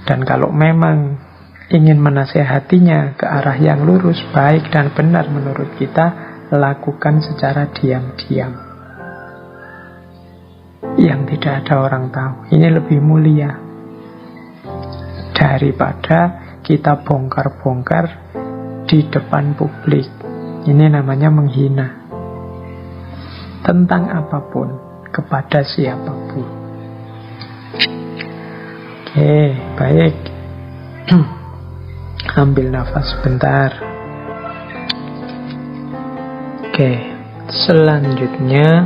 A: Dan kalau memang ingin menasehatinya ke arah yang lurus, baik dan benar menurut kita, lakukan secara diam-diam, yang tidak ada orang tahu. Ini lebih mulia daripada kita bongkar-bongkar di depan publik. Ini namanya menghina tentang apapun, kepada siapapun. Oke, baik. Ambil nafas sebentar. Oke, selanjutnya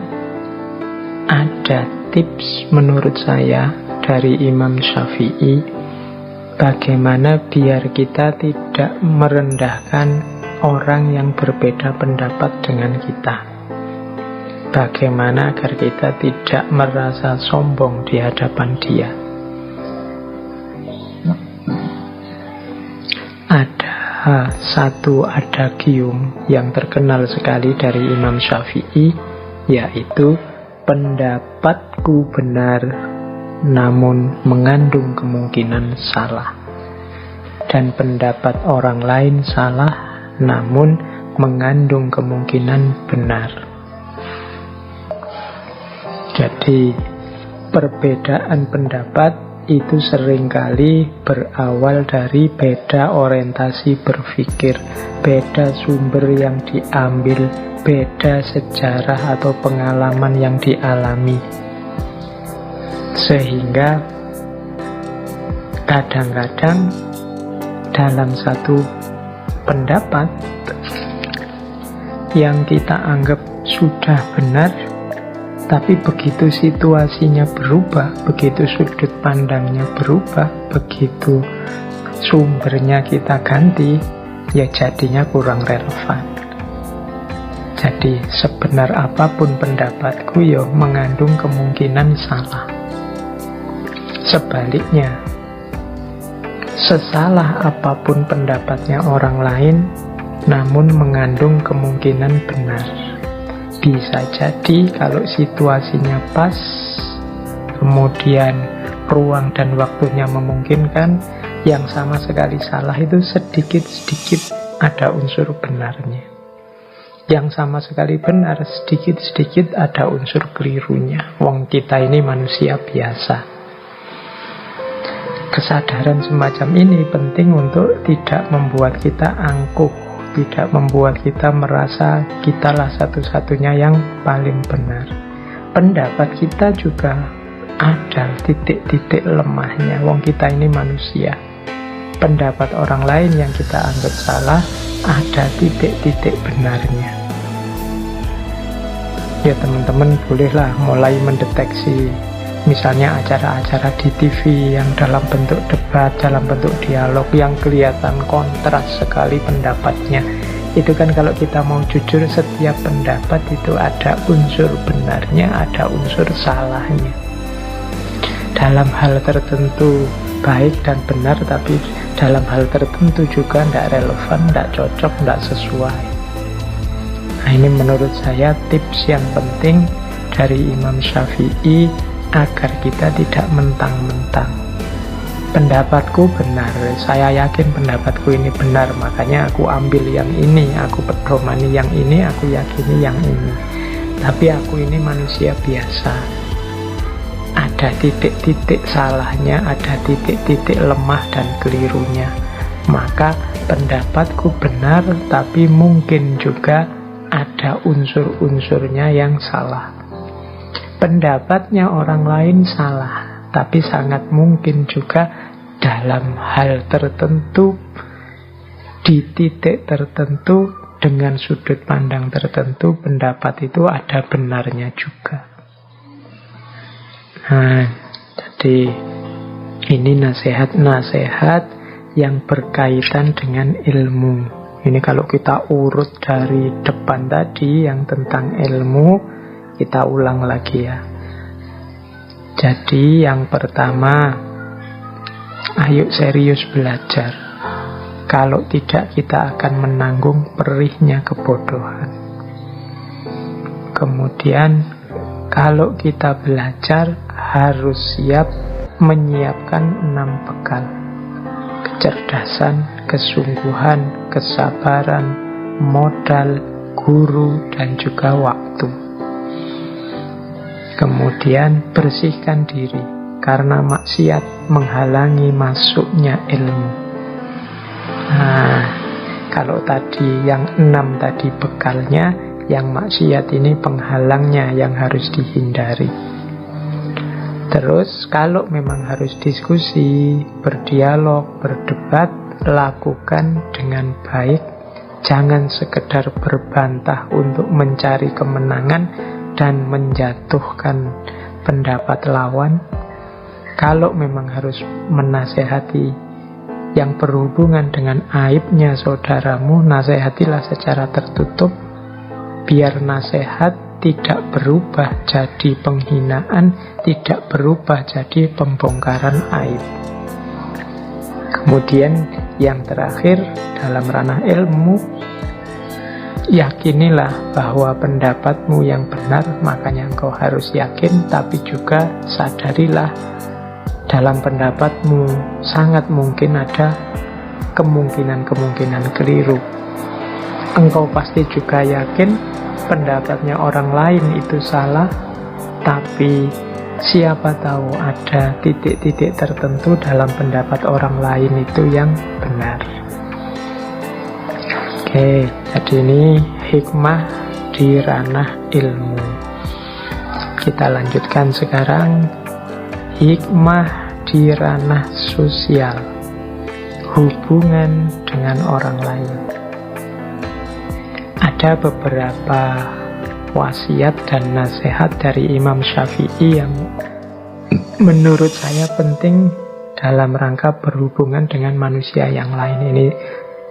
A: ada tips menurut saya dari Imam Syafi'i, bagaimana biar kita tidak merendahkan orang yang berbeda pendapat dengan kita. Bagaimana agar kita tidak merasa sombong di hadapan dia. Ada satu adagium yang terkenal sekali dari Imam Syafi'i, yaitu pendapatku benar namun mengandung kemungkinan salah, dan pendapat orang lain salah namun mengandung kemungkinan benar. Jadi perbedaan pendapat itu seringkali berawal dari beda orientasi berpikir, beda sumber yang diambil, beda sejarah atau pengalaman yang dialami. Sehingga kadang-kadang dalam satu pendapat yang kita anggap sudah benar, tapi begitu situasinya berubah, begitu sudut pandangnya berubah, begitu sumbernya kita ganti, ya jadinya kurang relevan. Jadi sebenar apapun pendapatku, ya mengandung kemungkinan salah. Sebaliknya, sesalah apapun pendapatnya orang lain, namun mengandung kemungkinan benar. Bisa jadi kalau situasinya pas, kemudian ruang dan waktunya memungkinkan, yang sama sekali salah itu sedikit-sedikit ada unsur benarnya. Yang sama sekali benar, sedikit-sedikit ada unsur kelirunya. Wong kita ini manusia biasa. Kesadaran semacam ini penting untuk tidak membuat kita angkuh, tidak membuat kita merasa kitalah satu-satunya yang paling benar. Pendapat kita juga ada titik-titik lemahnya. Wong kita ini manusia. Pendapat orang lain yang kita anggap salah ada titik-titik benarnya. Ya teman-teman bolehlah mulai mendeteksi misalnya acara-acara di TV yang dalam bentuk debat, dalam bentuk dialog yang kelihatan kontras sekali pendapatnya. Itu kan kalau kita mau jujur, setiap pendapat itu ada unsur benarnya, ada unsur salahnya. Dalam hal tertentu baik dan benar, tapi dalam hal tertentu juga tidak relevan, tidak cocok, tidak sesuai. Nah ini menurut saya tips yang penting dari Imam Syafi'i agar kita tidak mentang-mentang. Pendapatku benar, saya yakin pendapatku ini benar, makanya aku ambil yang ini, aku pedomani yang ini, aku yakini yang ini. Tapi aku ini manusia biasa. Ada titik-titik salahnya, ada titik-titik lemah dan kelirunya. Maka pendapatku benar, tapi mungkin juga ada unsur-unsurnya yang salah. Pendapatnya orang lain salah, tapi sangat mungkin juga dalam hal tertentu, di titik tertentu, dengan sudut pandang tertentu, pendapat itu ada benarnya juga. Nah, jadi ini nasihat-nasihat yang berkaitan dengan ilmu. Ini kalau kita urut dari depan tadi yang tentang ilmu, kita ulang lagi ya. Jadi yang pertama, ayo serius belajar. Kalau tidak kita akan menanggung perihnya kebodohan. Kemudian kalau kita belajar harus siap menyiapkan 6 bekal. Kecerdasan, kesungguhan, kesabaran, modal, guru, dan juga waktu. Kemudian bersihkan diri, karena maksiat menghalangi masuknya ilmu. Nah, kalau tadi yang 6 tadi bekalnya, yang maksiat ini penghalangnya yang harus dihindari. Terus kalau memang harus diskusi, berdialog, berdebat, lakukan dengan baik. Jangan sekedar berbantah untuk mencari kemenangan dan menjatuhkan pendapat lawan. Kalau memang harus menasehati yang berhubungan dengan aibnya saudaramu, nasehatilah secara tertutup, biar nasihat tidak berubah jadi penghinaan, tidak berubah jadi pembongkaran aib. Kemudian Yang terakhir, dalam ranah ilmu, yakinilah bahwa pendapatmu yang benar, makanya engkau harus yakin. Tapi juga sadarilah dalam pendapatmu sangat mungkin ada kemungkinan-kemungkinan keliru. Engkau pasti juga yakin pendapatnya orang lain itu salah, tapi siapa tahu ada titik-titik tertentu dalam pendapat orang lain itu yang benar. Oke, jadi ini hikmah di ranah ilmu. Kita lanjutkan sekarang, hikmah di ranah sosial, hubungan dengan orang lain. Ada beberapa wasiat dan nasihat dari Imam Syafi'i yang menurut saya penting dalam rangka berhubungan dengan manusia yang lain. Ini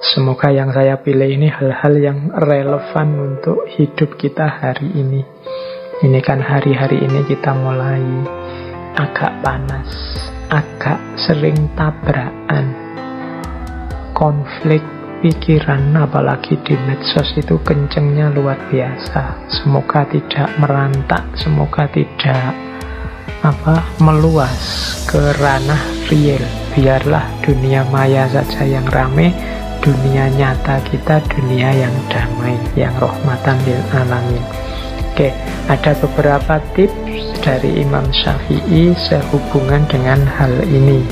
A: semoga yang saya pilih ini hal-hal yang relevan untuk hidup kita hari ini. Ini kan hari-hari ini kita mulai agak panas, agak sering tabrakan, konflik pikiran, apalagi di medsos itu kencengnya luar biasa. Semoga tidak merantak, semoga tidak meluas ke ranah real. Biarlah dunia maya saja yang rame, dunia nyata kita dunia yang damai, yang rahmatan lil alamin. Oke, ada beberapa tips dari Imam Syafi'i sehubungan dengan hal ini,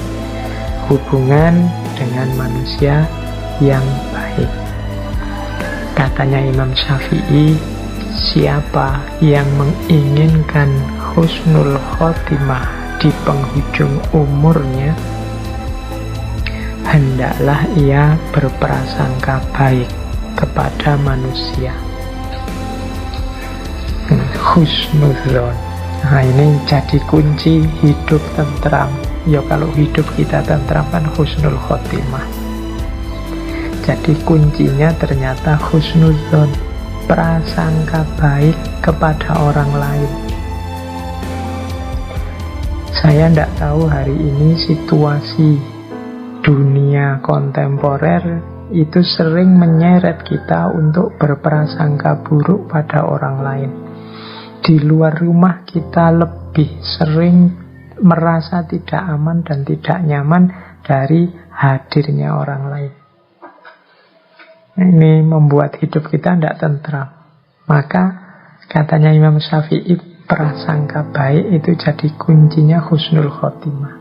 A: hubungan dengan manusia yang baik. Katanya Imam Syafi'i, siapa yang menginginkan husnul khotimah di penghujung umurnya, hendaklah ia berprasangka baik kepada manusia. Husnudzon. Nah, ini jadi kunci hidup tentram. Ya kalau hidup kita tentram kan husnul khotimah. Jadi kuncinya ternyata husnudzon, prasangka baik kepada orang lain. Saya tidak tahu hari ini situasi dunia kontemporer itu sering menyeret kita untuk berprasangka buruk pada orang lain. Di luar rumah kita lebih sering merasa tidak aman dan tidak nyaman dari hadirnya orang lain. Ini membuat hidup kita tidak tentram. Maka katanya Imam Syafi'i, prasangka baik itu jadi kuncinya husnul khotimah.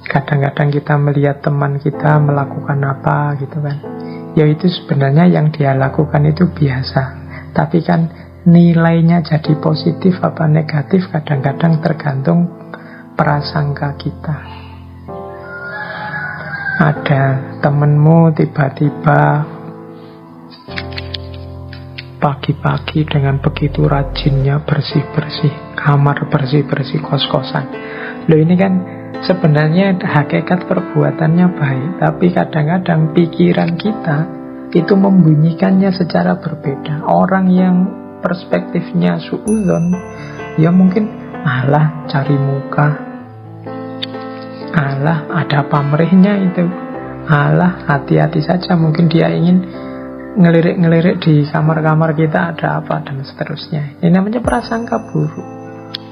A: Kadang-kadang kita melihat teman kita melakukan apa gitu kan, ya itu sebenarnya yang dia lakukan itu biasa, tapi kan nilainya jadi positif apa negatif kadang-kadang tergantung prasangka kita. Ada temenmu tiba-tiba pagi-pagi dengan begitu rajinnya bersih-bersih kamar, bersih-bersih kos-kosan. Loh, ini kan sebenarnya hakikat perbuatannya baik, tapi kadang-kadang pikiran kita itu membunyikannya secara berbeda. Orang yang perspektifnya suudzon, ya mungkin alah cari muka, alah ada pamrihnya itu, alah hati-hati saja, mungkin dia ingin ngelirik-ngelirik di kamar-kamar kita ada apa dan seterusnya. Ini namanya prasangka buruk.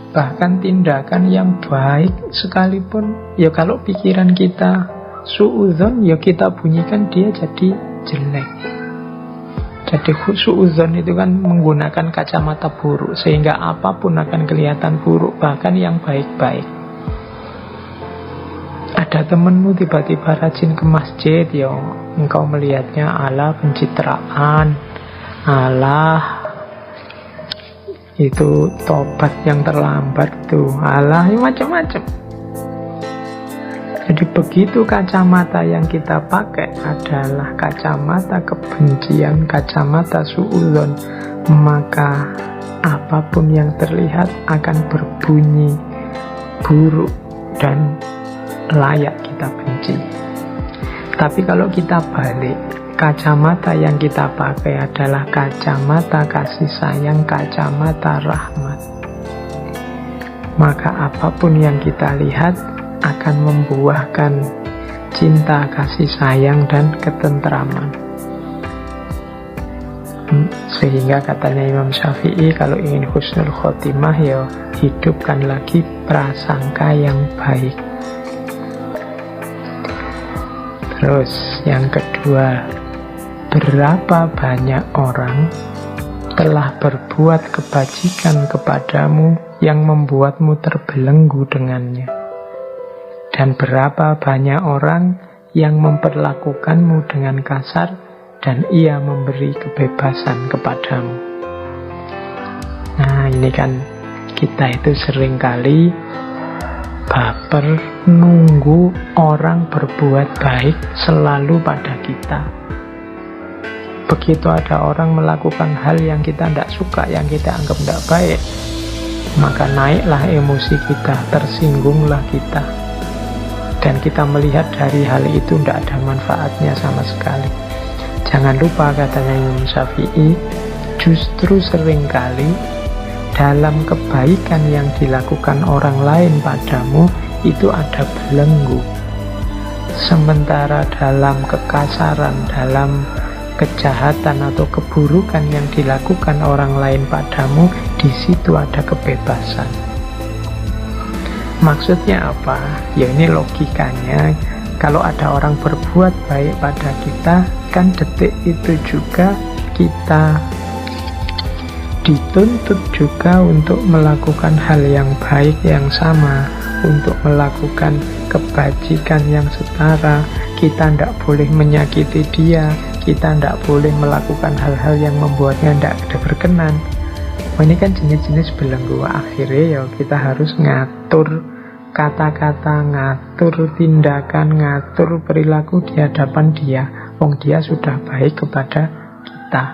A: Bahkan tindakan yang baik sekalipun, ya kalau pikiran kita suudzon, ya kita bunyikan dia jadi jelek. Jadi suudzon itu kan menggunakan kacamata buruk, sehingga apapun akan kelihatan buruk, bahkan yang baik-baik. Ada temenmu tiba-tiba rajin ke masjid, ya engkau melihatnya ala pencitraan, ala itu tobat yang terlambat tuh, ala macam-macam. Jadi begitu kacamata yang kita pakai adalah kacamata kebencian, kacamata suudzon, maka apapun yang terlihat akan berbunyi buruk dan layak kita benci. Tapi kalau kita balik, kacamata yang kita pakai adalah kacamata kasih sayang, kacamata rahmat, maka apapun yang kita lihat akan membuahkan cinta, kasih sayang, dan ketentraman. Sehingga katanya Imam Syafi'i, kalau ingin husnul khotimah, ya hidupkan lagi prasangka yang baik. Terus yang kedua, berapa banyak orang telah berbuat kebajikan kepadamu yang membuatmu terbelenggu dengannya, dan berapa banyak orang yang memperlakukanmu dengan kasar dan ia memberi kebebasan kepadamu. Nah, ini kan kita itu seringkali baper nunggu orang berbuat baik selalu pada kita. Begitu ada orang melakukan hal yang kita tidak suka, yang kita anggap tidak baik, maka naiklah emosi kita, tersinggunglah kita, dan kita melihat dari hal itu tidak ada manfaatnya sama sekali. Jangan lupa katanya Imam Syafi'i, justru seringkali dalam kebaikan yang dilakukan orang lain padamu itu ada belenggu. Sementara dalam kekasaran, dalam kejahatan atau keburukan yang dilakukan orang lain padamu, di situ ada kebebasan. Maksudnya apa? Ya ini logikanya, kalau ada orang berbuat baik pada kita, kan detik itu juga kita dituntut juga untuk melakukan hal yang baik yang sama, untuk melakukan kebajikan yang setara. Kita tidak boleh menyakiti dia, kita tidak boleh melakukan hal-hal yang membuatnya tidak berkenan. Ini kan jenis-jenis belenggu. Akhirnya ya kita harus ngatur kata-kata, ngatur tindakan, ngatur perilaku di hadapan dia. Wong dia sudah baik kepada kita.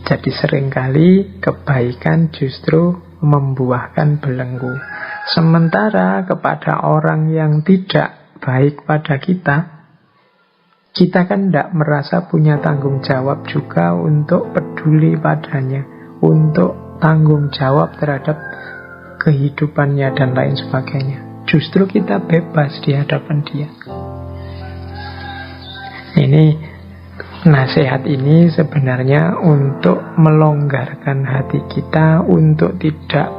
A: Jadi seringkali kebaikan justru membuahkan belenggu. Sementara kepada orang yang tidak baik pada kita, kita kan tidak merasa punya tanggung jawab juga untuk peduli padanya, untuk tanggung jawab terhadap kehidupannya dan lain sebagainya. Justru kita bebas di hadapan dia. Ini nasihat ini sebenarnya untuk melonggarkan hati kita, untuk tidak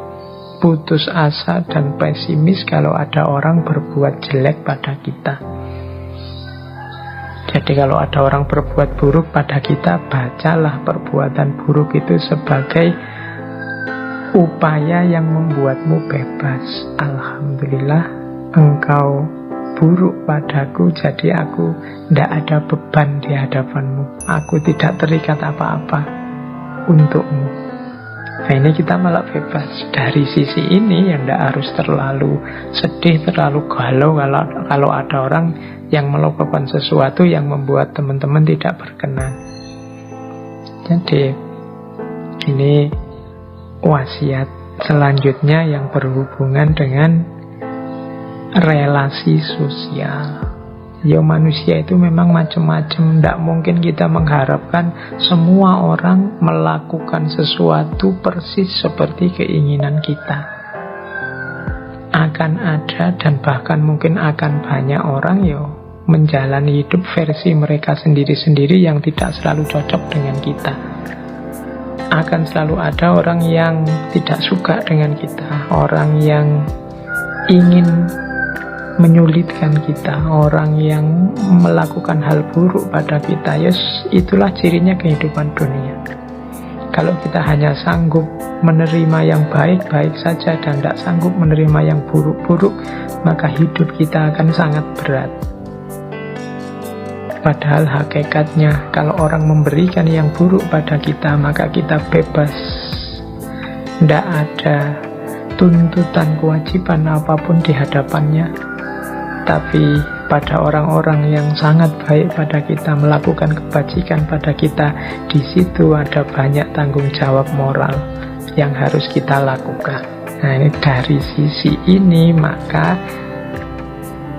A: putus asa dan pesimis kalau ada orang berbuat jelek pada kita. Jadi kalau ada orang berbuat buruk pada kita, bacalah perbuatan buruk itu sebagai upaya yang membuatmu bebas. Alhamdulillah, engkau buruk padaku, jadi aku tidak ada beban di hadapanmu. Aku tidak terikat apa-apa untukmu. Nah ini kita malah bebas. Dari sisi ini ya tidak harus terlalu sedih, terlalu galau kalau ada orang yang melakukan sesuatu yang membuat teman-teman tidak berkenan. Jadi ini wasiat selanjutnya yang berhubungan dengan relasi sosial. Ya manusia itu memang macam-macam. Tidak mungkin kita mengharapkan semua orang melakukan sesuatu persis seperti keinginan kita. Akan ada dan bahkan mungkin akan banyak orang menjalani hidup versi mereka sendiri-sendiri yang tidak selalu cocok dengan kita. Akan selalu ada orang yang tidak suka dengan kita, orang yang ingin menyulitkan kita, orang yang melakukan hal buruk pada kita. Itulah cirinya kehidupan dunia. Kalau kita hanya sanggup menerima yang baik-baik saja dan tidak sanggup menerima yang buruk-buruk, maka hidup kita akan sangat berat. Padahal hakikatnya kalau orang memberikan yang buruk pada kita, maka kita bebas. Tidak ada tuntutan kewajiban apapun di hadapannya. Tapi pada orang-orang yang sangat baik pada kita, melakukan kebajikan pada kita, di situ ada banyak tanggung jawab moral yang harus kita lakukan. Nah ini dari sisi ini maka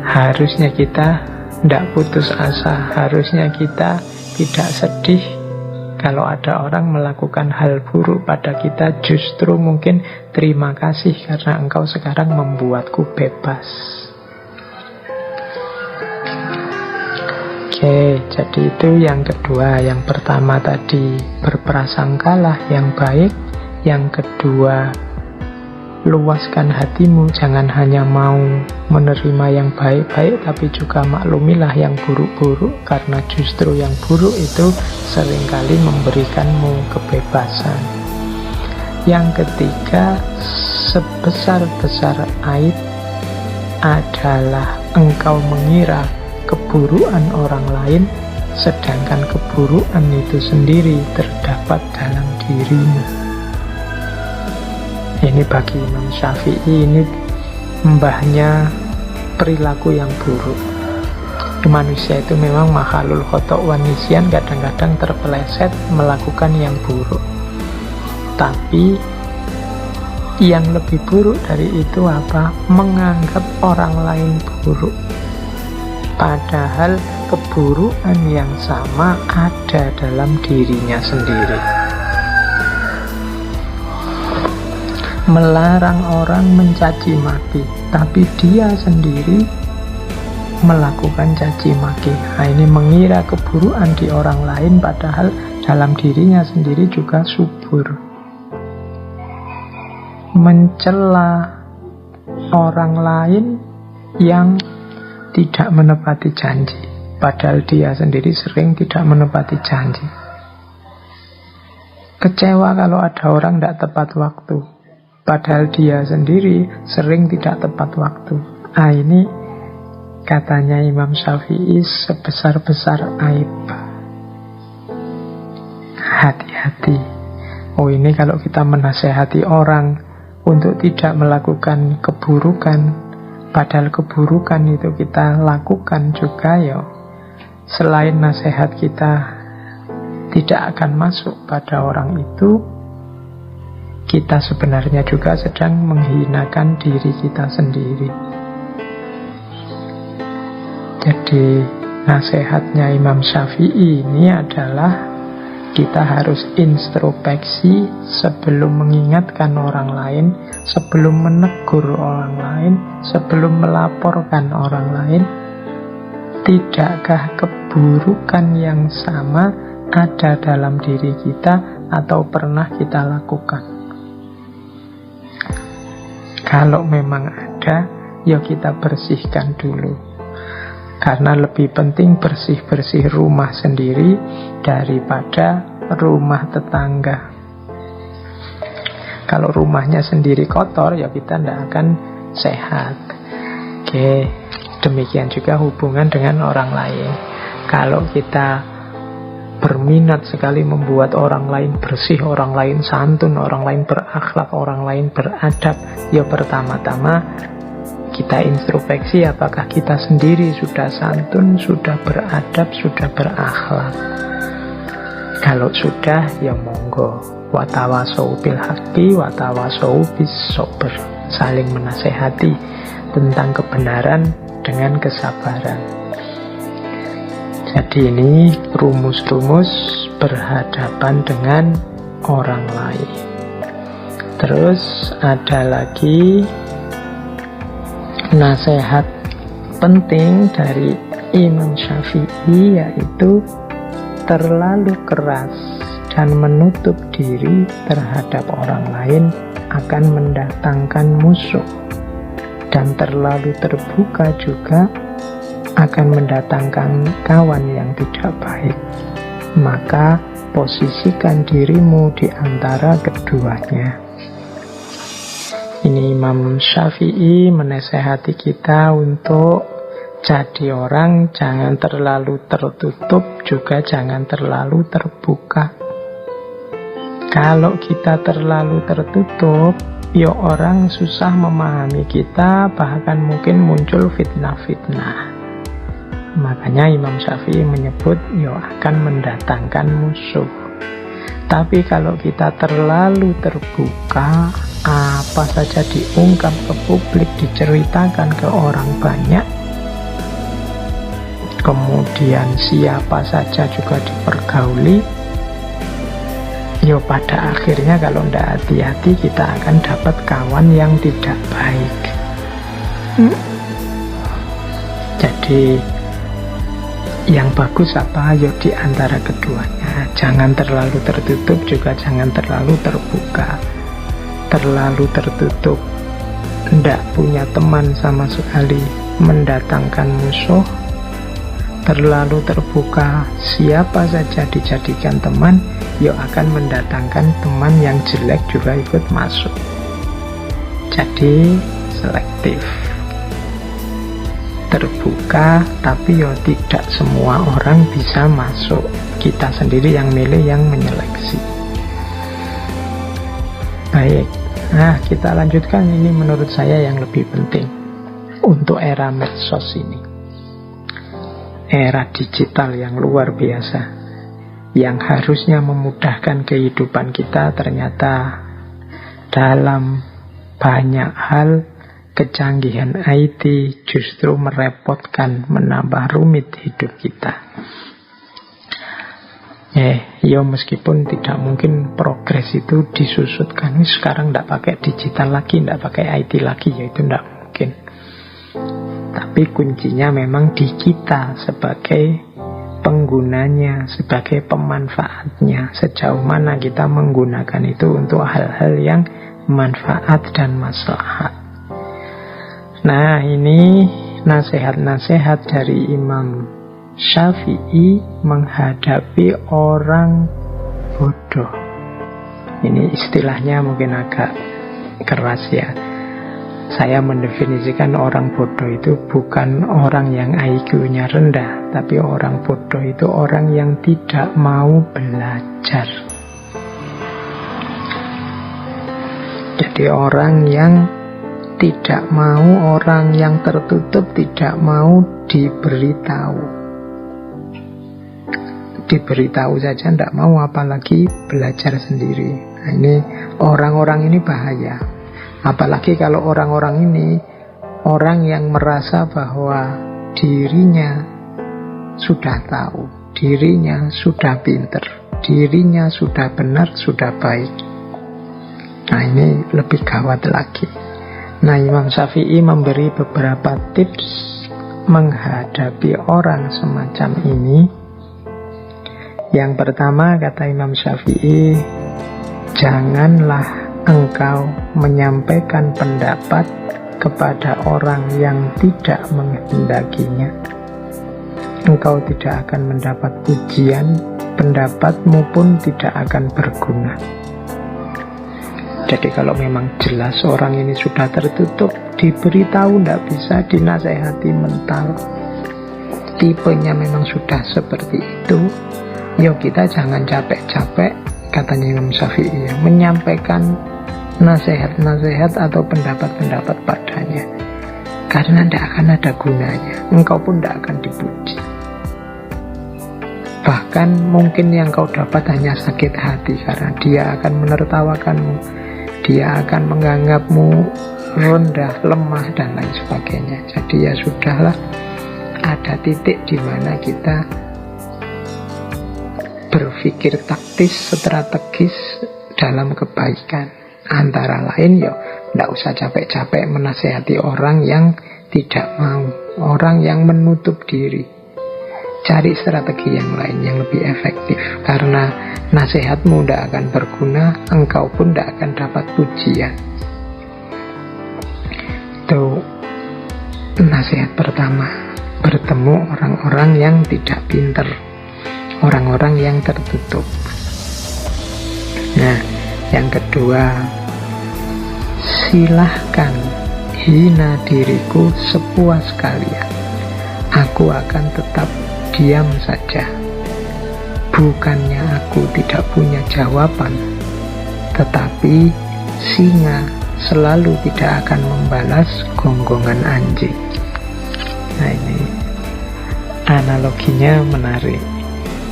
A: harusnya kita tidak putus asa, harusnya kita tidak sedih kalau ada orang melakukan hal buruk pada kita. Justru mungkin terima kasih karena engkau sekarang membuatku bebas. Oke, jadi itu yang kedua. Yang pertama tadi, berprasangkalah yang baik. Yang kedua, luaskan hatimu, jangan hanya mau menerima yang baik-baik, tapi juga maklumilah yang buruk-buruk, karena justru yang buruk itu seringkali memberikanmu kebebasan. Yang ketiga, sebesar-besar aib adalah engkau mengira keburukan orang lain, sedangkan keburukan itu sendiri terdapat dalam dirimu. Ini bagi Imam Syafi'i, ini mbahnya perilaku yang buruk. Manusia itu memang makhluk khotok wa nisyan, kadang-kadang terpeleset melakukan yang buruk. Tapi yang lebih buruk dari itu apa? Menganggap orang lain buruk, padahal keburukan yang sama ada dalam dirinya sendiri. Melarang orang mencaci maki, tapi dia sendiri melakukan caci maki. Nah, ini mengira keburukan di orang lain, padahal dalam dirinya sendiri juga subur. Mencela orang lain yang tidak menepati janji, padahal dia sendiri sering tidak menepati janji. Kecewa kalau ada orang tidak tepat waktu, padahal dia sendiri sering tidak tepat waktu. Ah, ini katanya Imam Syafi'i sebesar-besar aib. Hati-hati. Oh, ini kalau kita menasehati orang untuk tidak melakukan keburukan, padahal keburukan itu kita lakukan juga, ya selain nasihat kita tidak akan masuk pada orang itu, kita sebenarnya juga sedang menghinakan diri kita sendiri. Jadi nasihatnya Imam Syafi'i ini adalah kita harus introspeksi sebelum mengingatkan orang lain, sebelum menegur orang lain, sebelum melaporkan orang lain. Tidakkah keburukan yang sama ada dalam diri kita atau pernah kita lakukan? Kalau memang ada, ya kita bersihkan dulu. Karena lebih penting bersih-bersih rumah sendiri daripada rumah tetangga. Kalau rumahnya sendiri kotor, ya kita tidak akan sehat. Oke, demikian juga hubungan dengan orang lain. Kalau kita berminat sekali membuat orang lain bersih, orang lain santun, orang lain berakhlak, orang lain beradab, ya pertama-tama kita introspeksi apakah kita sendiri sudah santun, sudah beradab, sudah berakhlak. Kalau sudah, ya monggo. Watawasau bil haqqi, watawasau bis sabr. Saling menasehati tentang kebenaran dengan kesabaran. Jadi ini rumus-rumus berhadapan dengan orang lain. Terus ada lagi nasihat penting dari Imam Syafi'i, yaitu terlalu keras dan menutup diri terhadap orang lain akan mendatangkan musuh, dan terlalu terbuka juga akan mendatangkan kawan yang tidak baik. Maka posisikan dirimu di antara keduanya. Ini Imam Syafi'i menasehati kita untuk jadi orang jangan terlalu tertutup, juga jangan terlalu terbuka. Kalau kita terlalu tertutup, ya orang susah memahami kita, bahkan mungkin muncul fitnah-fitnah. Makanya Imam Syafi'i menyebut ya akan mendatangkan musuh. Tapi kalau kita terlalu terbuka, apa saja diungkap ke publik, diceritakan ke orang banyak, kemudian siapa saja juga dipergauli, ya pada akhirnya kalau tidak hati-hati kita akan dapat kawan yang tidak baik. Jadi Yang bagus apa? Ayo di antara keduanya. Jangan terlalu tertutup, juga jangan terlalu terbuka. Terlalu tertutup, tidak punya teman sama sekali, mendatangkan musuh. Terlalu terbuka, siapa saja dijadikan teman, ya akan mendatangkan teman yang jelek juga ikut masuk. Jadi selektif, terbuka, tapi ya tidak semua orang bisa masuk. Kita sendiri yang milih, yang menyeleksi. Baik, nah kita lanjutkan. Ini menurut saya yang lebih penting untuk era medsos ini. Era digital yang luar biasa, yang harusnya memudahkan kehidupan kita, ternyata dalam banyak hal kecanggihan IT justru merepotkan, menambah rumit hidup kita. Ya meskipun tidak mungkin progres itu disusutkan. Sekarang tidak pakai digital lagi, tidak pakai IT lagi, ya itu tidak mungkin. Tapi kuncinya memang di kita sebagai penggunanya, sebagai pemanfaatnya. Sejauh mana kita menggunakan itu untuk hal-hal yang manfaat dan maslahat. Nah, ini nasihat-nasihat dari Imam Syafi'i menghadapi orang bodoh. Ini istilahnya mungkin agak keras ya. Saya mendefinisikan orang bodoh itu bukan orang yang IQ-nya rendah, tapi orang bodoh itu orang yang tidak mau belajar. Jadi orang yang tidak mau, orang yang tertutup, tidak mau diberitahu. Diberitahu saja tidak mau, apalagi belajar sendiri. Nah, ini orang-orang ini bahaya. Apalagi kalau orang-orang ini orang yang merasa bahwa dirinya sudah tahu, dirinya sudah pinter, dirinya sudah benar, sudah baik. Nah, ini lebih gawat lagi. Nah, Imam Syafi'i memberi beberapa tips menghadapi orang semacam ini. Yang pertama, kata Imam Syafi'i, janganlah engkau menyampaikan pendapat kepada orang yang tidak menghendakinya. Engkau tidak akan mendapat pujian, pendapatmu pun tidak akan berguna. Jadi kalau memang jelas orang ini sudah tertutup, diberitahu tidak bisa, dinasehati mental, tipenya memang sudah seperti itu, yuk kita jangan capek-capek, katanya Imam Syafi'i, menyampaikan nasihat-nasihat atau pendapat-pendapat padanya, karena tidak akan ada gunanya, engkau pun tidak akan dipuji. Bahkan mungkin yang kau dapat hanya sakit hati, karena dia akan menertawakanmu, dia akan menganggapmu rendah, lemah, dan lain sebagainya. Jadi ya sudahlah, ada titik di mana kita berpikir taktis, strategis dalam kebaikan. Antara lain ya tidak usah capek-capek menasehati orang yang tidak mau, orang yang menutup diri. Cari strategi yang lain yang lebih efektif, karena nasihatmu tidak akan berguna, engkau pun tidak akan dapat pujian. Itu nasihat pertama. Bertemu orang-orang yang tidak pinter, orang-orang yang tertutup. Nah, yang kedua, silahkan hina diriku sepuas kalian. Aku akan tetap diam saja. Bukannya aku tidak punya jawaban, tetapi singa selalu tidak akan membalas gonggongan anjing. Nah, ini analoginya menarik.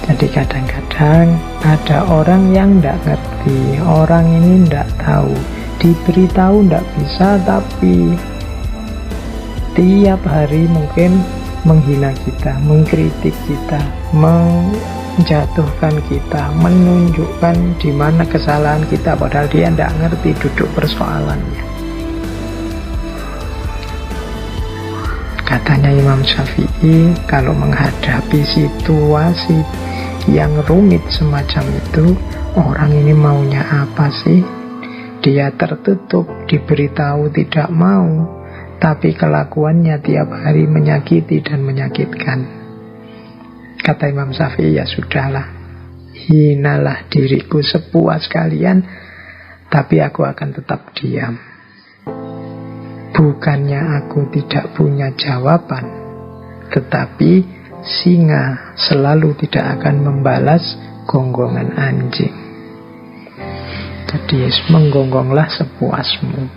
A: Jadi kadang-kadang ada orang yang tidak ngerti, orang ini tidak tahu, diberitahu tidak bisa, tapi tiap hari mungkin menghina kita, mengkritik kita, menjatuhkan kita, menunjukkan di mana kesalahan kita, padahal dia tidak ngerti duduk persoalannya. Katanya Imam Syafi'i, kalau menghadapi situasi yang rumit semacam itu, orang ini maunya apa sih? Dia tertutup, diberitahu tidak mau, tapi kelakuannya tiap hari menyakiti dan menyakitkan. Kata Imam Syafi'i, ya sudahlah, hinalah diriku sepuas kalian, tapi aku akan tetap diam. Bukannya aku tidak punya jawaban, tetapi singa selalu tidak akan membalas gonggongan anjing. Jadi menggonggonglah sepuasmu.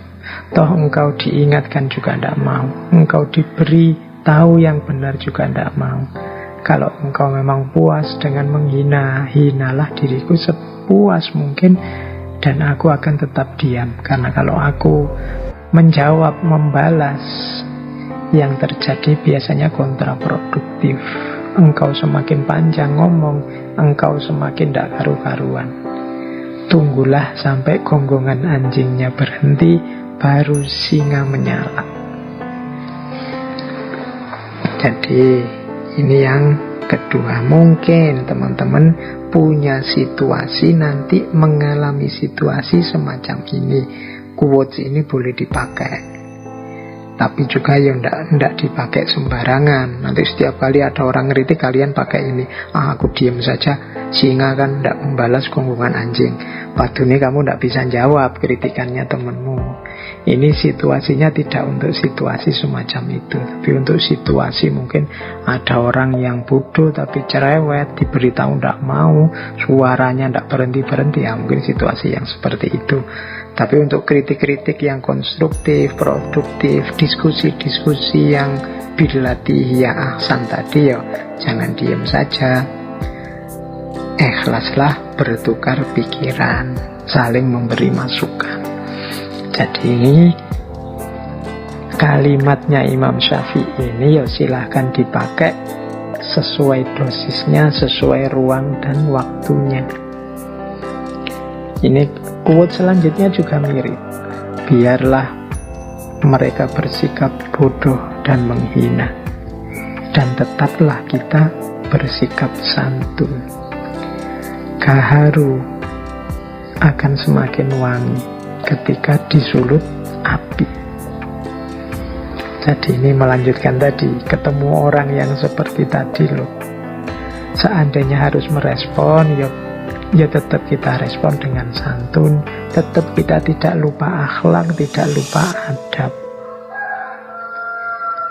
A: Toh engkau diingatkan juga tidak mau, engkau diberi tahu yang benar juga tidak mau. Kalau engkau memang puas dengan menghina, hinalah diriku sepuas mungkin, dan aku akan tetap diam. Karena kalau aku menjawab, membalas, yang terjadi biasanya kontraproduktif. Engkau semakin panjang ngomong, engkau semakin tidak karu-karuan. Tunggulah sampai gonggongan anjingnya berhenti, baru singa menyala. Jadi ini yang kedua. Mungkin teman-teman punya situasi nanti mengalami situasi semacam ini. Quotes ini boleh dipakai, tapi juga ya ndak dipakai sembarangan. Nanti setiap kali ada orang ngeritik kalian pakai ini, aku diam saja, singa kan ndak membalas gonggongan anjing. Padahal kamu ndak bisa jawab kritikannya temanmu. Ini situasinya tidak untuk situasi semacam itu, tapi untuk situasi mungkin ada orang yang bodoh tapi cerewet, diberitahu ndak mau, suaranya ndak berhenti-berhenti, ya mungkin situasi yang seperti itu. Tapi untuk kritik-kritik yang konstruktif, produktif, diskusi-diskusi yang bilati ya ahsan tadi, ya jangan diam saja. Ikhlaslah bertukar pikiran, saling memberi masukan. Jadi kalimatnya Imam Syafi'i ini ya silahkan dipakai sesuai dosisnya, sesuai ruang dan waktunya. Ini quote selanjutnya juga mirip. Biarlah mereka bersikap bodoh dan menghina, dan tetaplah kita bersikap santun. Gaharu akan semakin wangi ketika disulut api. Jadi ini melanjutkan tadi, ketemu orang yang seperti tadi loh. Seandainya harus merespon, ya tetap kita respon dengan santun, tetap kita tidak lupa akhlak, tidak lupa adab.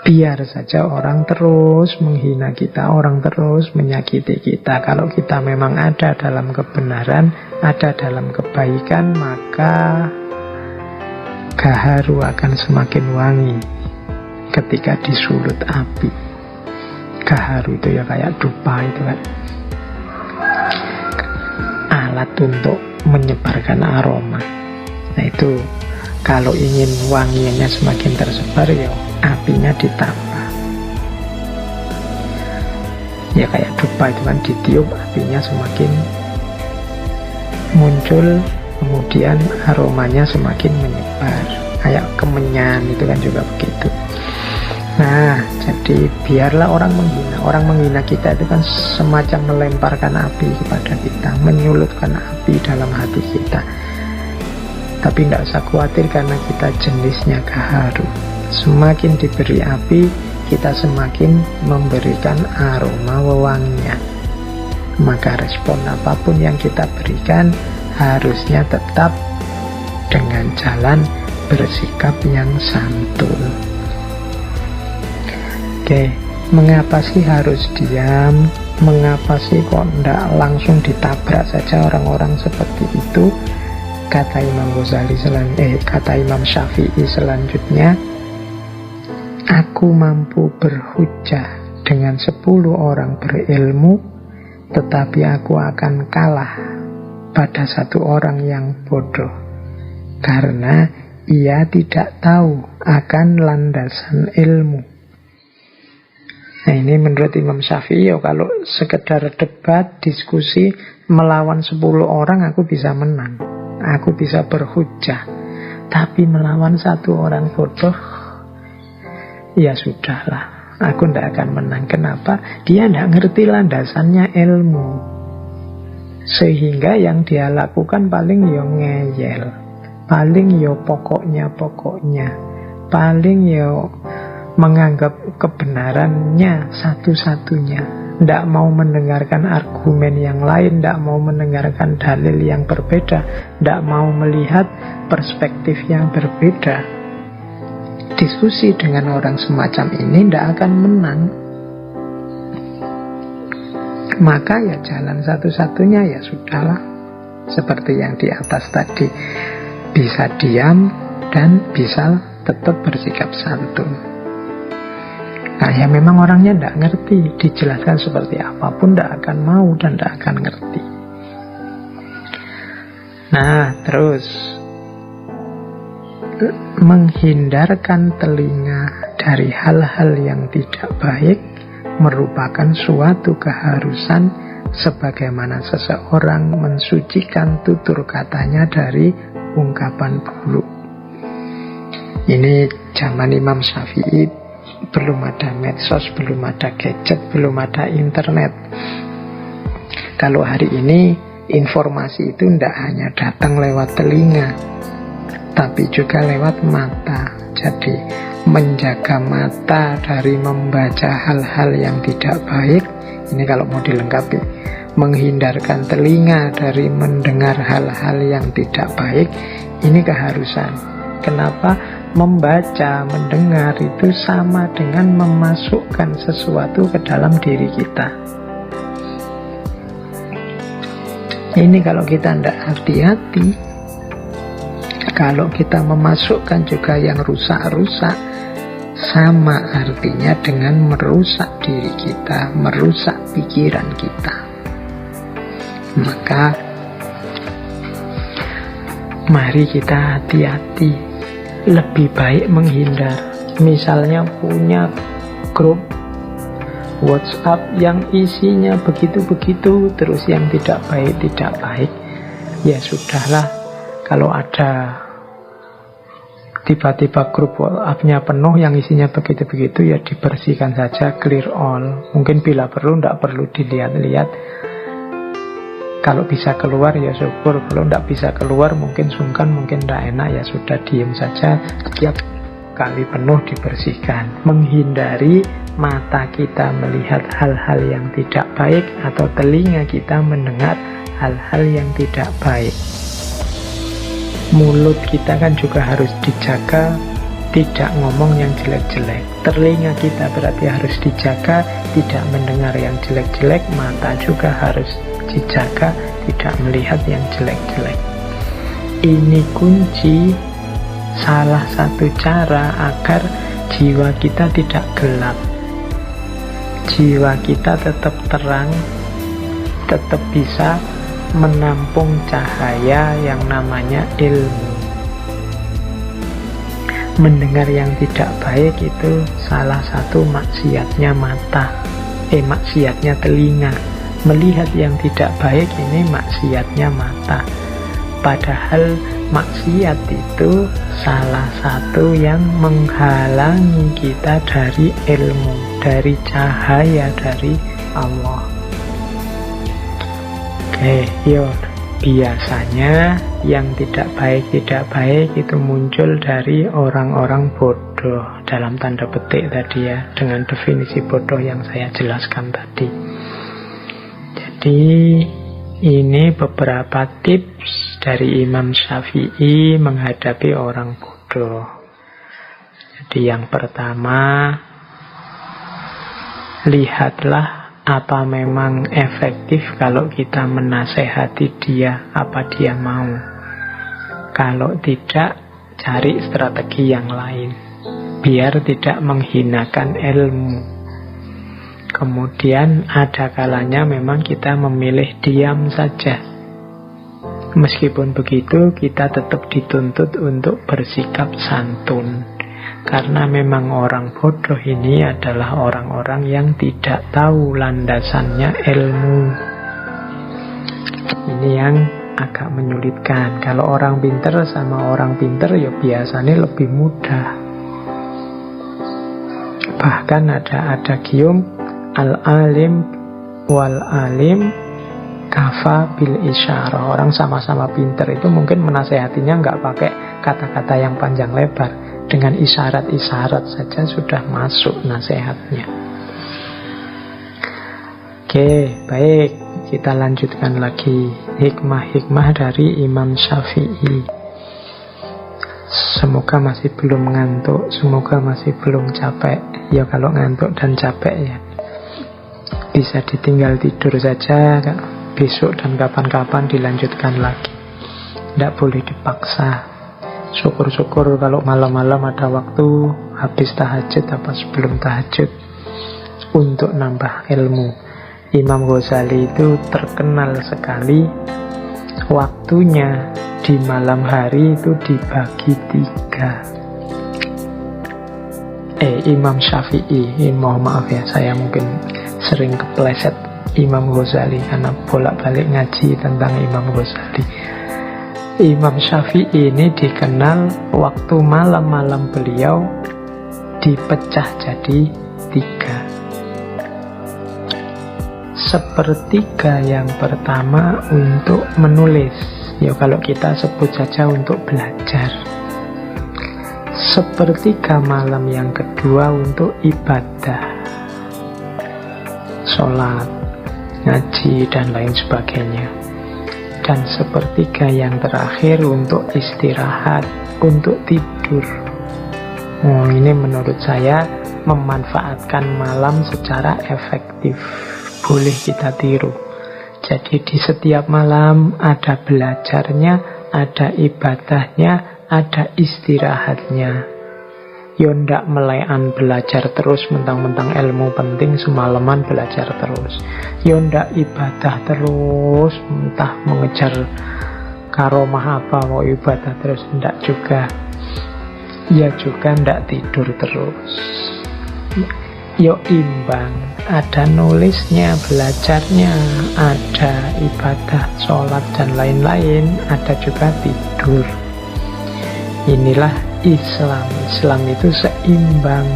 A: Biar saja orang terus menghina kita, orang terus menyakiti kita. Kalau kita memang ada dalam kebenaran, ada dalam kebaikan, maka gaharu akan semakin wangi ketika disulut api. Gaharu itu ya kayak dupa itu kan, alat untuk menyebarkan aroma. Nah itu kalau ingin wangiannya semakin tersebar, ya apinya ditambah. Ya kayak dupa itu kan, ditiup apinya semakin muncul, kemudian aromanya semakin menyebar. Kayak kemenyan itu kan juga begitu. Nah, jadi biarlah orang menghina. Orang menghina kita itu kan semacam melemparkan api kepada kita, menyulutkan api dalam hati kita. Tapi tidak usah khawatir karena kita jenisnya gaharu. Semakin diberi api, kita semakin memberikan aroma wewangian. Maka respon apapun yang kita berikan harusnya tetap dengan jalan bersikap yang santun. Oke, mengapa sih harus diam? Mengapa sih kok tidak langsung ditabrak saja orang-orang seperti itu? Kata Imam Syafi'i selanjutnya, aku mampu berhujjah dengan 10 orang berilmu, tetapi aku akan kalah pada 1 orang yang bodoh, karena ia tidak tahu akan landasan ilmu. Nah ini menurut Imam Syafi'i, kalau sekedar debat, diskusi, melawan 10 orang aku bisa menang, aku bisa berhujjah. Tapi melawan 1 orang bodoh, ya sudahlah, aku tidak akan menang. Kenapa? Dia tidak ngerti landasannya ilmu, sehingga yang dia lakukan paling yo ngeyel, paling yo pokoknya, paling yo menganggap kebenarannya satu-satunya, tidak mau mendengarkan argumen yang lain, tidak mau mendengarkan dalil yang berbeda, tidak mau melihat perspektif yang berbeda. Diskusi dengan orang semacam ini tidak akan menang. Maka ya jalan satu-satunya ya sudahlah, seperti yang di atas tadi, bisa diam dan bisa tetap bersikap santun. Nah ya memang orangnya tidak ngerti, dijelaskan seperti apapun tidak akan mau dan tidak akan ngerti. Nah terus, menghindarkan telinga dari hal-hal yang tidak baik merupakan suatu keharusan, sebagaimana seseorang mensucikan tutur katanya dari ungkapan buruk. Ini zaman Imam Syafi'i, belum ada medsos, belum ada gadget, belum ada internet. Kalau hari ini informasi itu tidak hanya datang lewat telinga, tapi juga lewat mata. Jadi menjaga mata dari membaca hal-hal yang tidak baik, ini kalau mau dilengkapi. Menghindarkan telinga dari mendengar hal-hal yang tidak baik, ini keharusan. Kenapa? Membaca, mendengar itu sama dengan memasukkan sesuatu ke dalam diri kita. Ini kalau kita tidak hati-hati, kalau kita memasukkan juga yang rusak-rusak, sama artinya dengan merusak diri kita, merusak pikiran kita. Maka mari kita hati-hati. Lebih baik menghindar. Misalnya punya grup WhatsApp yang isinya begitu-begitu, terus yang tidak baik, ya sudahlah. Kalau ada tiba-tiba grup WhatsApp-nya penuh yang isinya begitu-begitu, ya dibersihkan saja, clear all. Mungkin bila perlu, tidak perlu dilihat-lihat. Kalau bisa keluar ya syukur, kalau tidak bisa keluar mungkin sungkan, mungkin tidak enak, ya sudah diam saja. Setiap kali penuh dibersihkan. Menghindari mata kita melihat hal-hal yang tidak baik, atau telinga kita mendengar hal-hal yang tidak baik. Mulut kita kan juga harus dijaga, tidak ngomong yang jelek-jelek. Telinga kita berarti harus dijaga, tidak mendengar yang jelek-jelek. Mata juga harus dijaga, tidak melihat yang jelek-jelek. Ini kunci, salah satu cara agar jiwa kita tidak gelap, jiwa kita tetap terang, tetap bisa menampung cahaya yang namanya ilmu. Mendengar yang tidak baik itu salah satu maksiatnya mata, maksiatnya telinga. Melihat yang tidak baik ini maksiatnya mata. Padahal maksiat itu salah satu yang menghalangi kita dari ilmu, dari cahaya dari Allah. Oke, biasanya yang tidak baik itu muncul dari orang-orang bodoh, dalam tanda petik tadi ya, dengan definisi bodoh yang saya jelaskan tadi. Jadi ini beberapa tips dari Imam Syafi'i menghadapi orang bodoh. Jadi yang pertama, lihatlah apa memang efektif kalau kita menasehati dia, apa dia mau. Kalau tidak, cari strategi yang lain, biar tidak menghinakan ilmu. Kemudian ada kalanya memang kita memilih diam saja. Meskipun begitu, kita tetap dituntut untuk bersikap santun. Karena memang orang bodoh ini adalah orang-orang yang tidak tahu landasannya ilmu. Ini yang agak menyulitkan. Kalau orang pintar sama orang pintar ya biasanya lebih mudah. Bahkan ada adagium, al-alim wal-alim kafa bil isyarah. Orang sama-sama pinter itu mungkin menasehatinya nggak pakai kata-kata yang panjang lebar. Dengan isyarat-isyarat saja sudah masuk nasihatnya. Oke, baik. Kita lanjutkan lagi. Hikmah-hikmah dari Imam Syafi'i. Semoga masih belum ngantuk, semoga masih belum capek. Ya kalau ngantuk dan capek ya bisa ditinggal tidur saja. Besok dan kapan-kapan dilanjutkan lagi. Tidak boleh dipaksa. Syukur-syukur kalau malam-malam ada waktu habis tahajud apa sebelum tahajud untuk nambah ilmu. Imam Ghazali itu terkenal sekali waktunya di malam hari itu dibagi 3. Imam Syafi'i, mohon maaf ya, saya mungkin sering kepleset Imam Ghazali karena bolak-balik ngaji tentang Imam Ghazali. Imam Syafi'i ini dikenal waktu malam-malam beliau dipecah jadi 3. Sepertiga yang pertama untuk menulis, ya kalau kita sebut saja untuk belajar. Sepertiga malam yang kedua untuk ibadah, sholat, ngaji, dan lain sebagainya. Dan sepertiga yang terakhir untuk istirahat, untuk tidur. Ini menurut saya memanfaatkan malam secara efektif. Boleh kita tiru. Jadi di setiap malam ada belajarnya, ada ibadahnya, ada istirahatnya. Yo ndak melekan belajar terus mentang-mentang ilmu penting semalaman belajar terus. Yo ndak ibadah terus entah mengejar karomah apa mau ibadah terus, ndak juga. Ya juga ndak tidur terus. Yo imbang, ada nulisnya, belajarnya, ada ibadah, sholat dan lain-lain, ada juga tidur. Inilah Islam. Islam itu seimbang.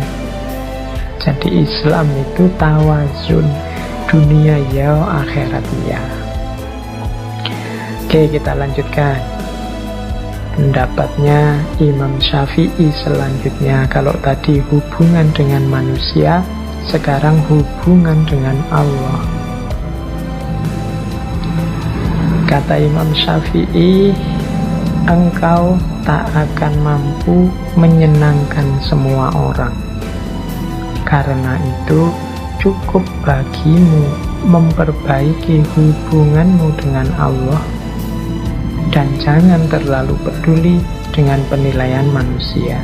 A: Jadi Islam itu tawazun, dunia ya, akhirat ya. Oke, kita lanjutkan. Pendapatnya Imam Syafi'i selanjutnya, kalau tadi hubungan dengan manusia, sekarang hubungan dengan Allah. Kata Imam Syafi'i, engkau tak akan mampu menyenangkan semua orang. Karena itu cukup bagimu memperbaiki hubunganmu dengan Allah dan jangan terlalu peduli dengan penilaian manusia.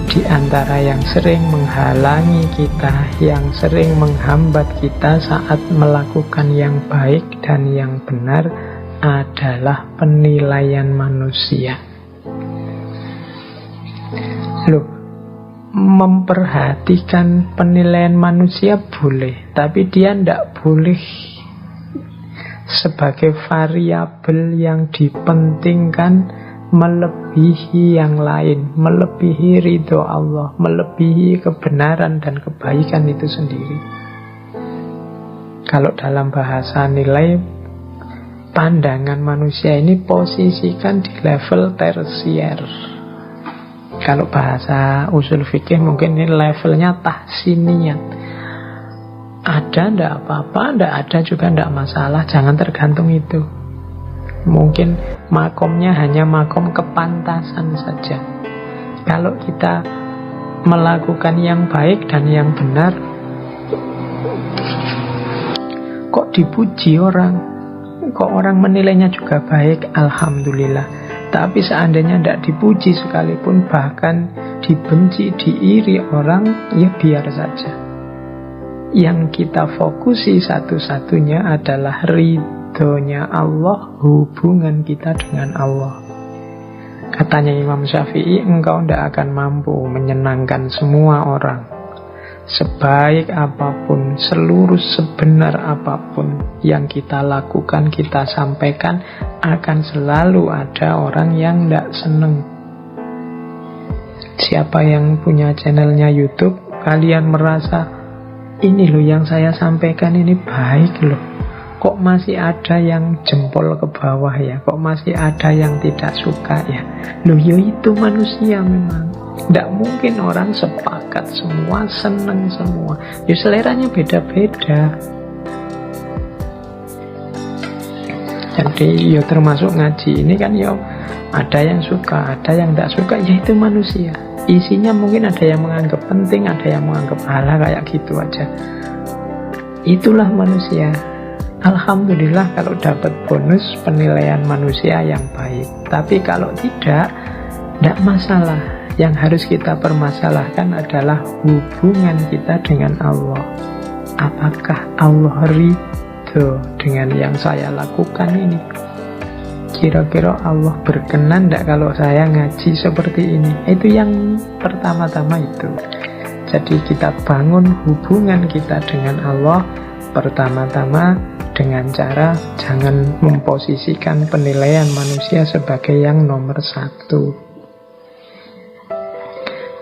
A: Di antara yang sering menghalangi kita, yang sering menghambat kita saat melakukan yang baik dan yang benar adalah penilaian manusia. Loh, memperhatikan penilaian manusia boleh, tapi dia tidak boleh sebagai variabel yang dipentingkan melebihi yang lain, melebihi ridho Allah, melebihi kebenaran dan kebaikan itu sendiri. Kalau dalam bahasa nilai, pandangan manusia ini posisikan di level tersier. Kalau bahasa usul fikih mungkin ini levelnya tahsiniyat. Ada ndak apa-apa, ndak ada juga ndak masalah, jangan tergantung itu. Mungkin makomnya hanya makom kepantasan saja. Kalau kita melakukan yang baik dan yang benar, kok dipuji orang, kok orang menilainya juga baik, alhamdulillah. Tapi seandainya tidak dipuji sekalipun, bahkan dibenci, diiri orang, ya biar saja. Yang kita fokusi satu-satunya adalah ridhonya Allah, hubungan kita dengan Allah. Katanya Imam Syafi'i, engkau tidak akan mampu menyenangkan semua orang. Sebaik apapun, seluruh sebenar apapun yang kita lakukan, kita sampaikan, akan selalu ada orang yang tidak senang. Siapa yang punya channelnya YouTube, kalian merasa ini loh yang saya sampaikan ini baik loh, kok masih ada yang jempol ke bawah ya, kok masih ada yang tidak suka ya. Loh ya itu manusia memang. Tidak mungkin orang sepakat semua, seneng semua. Ya seleranya beda-beda. Jadi ya termasuk ngaji ini kan ya ada yang suka, ada yang tidak suka, ya itu manusia. Isinya mungkin ada yang menganggap penting, ada yang menganggap alah kayak gitu aja. Itulah manusia. Alhamdulillah kalau dapat bonus penilaian manusia yang baik. Tapi kalau tidak masalah. Yang harus kita permasalahkan adalah hubungan kita dengan Allah. Apakah Allah ridho dengan yang saya lakukan ini? Kira-kira Allah berkenan tidak kalau saya ngaji seperti ini? Itu yang pertama-tama itu. Jadi kita bangun hubungan kita dengan Allah pertama-tama dengan cara jangan memposisikan penilaian manusia sebagai yang nomor satu.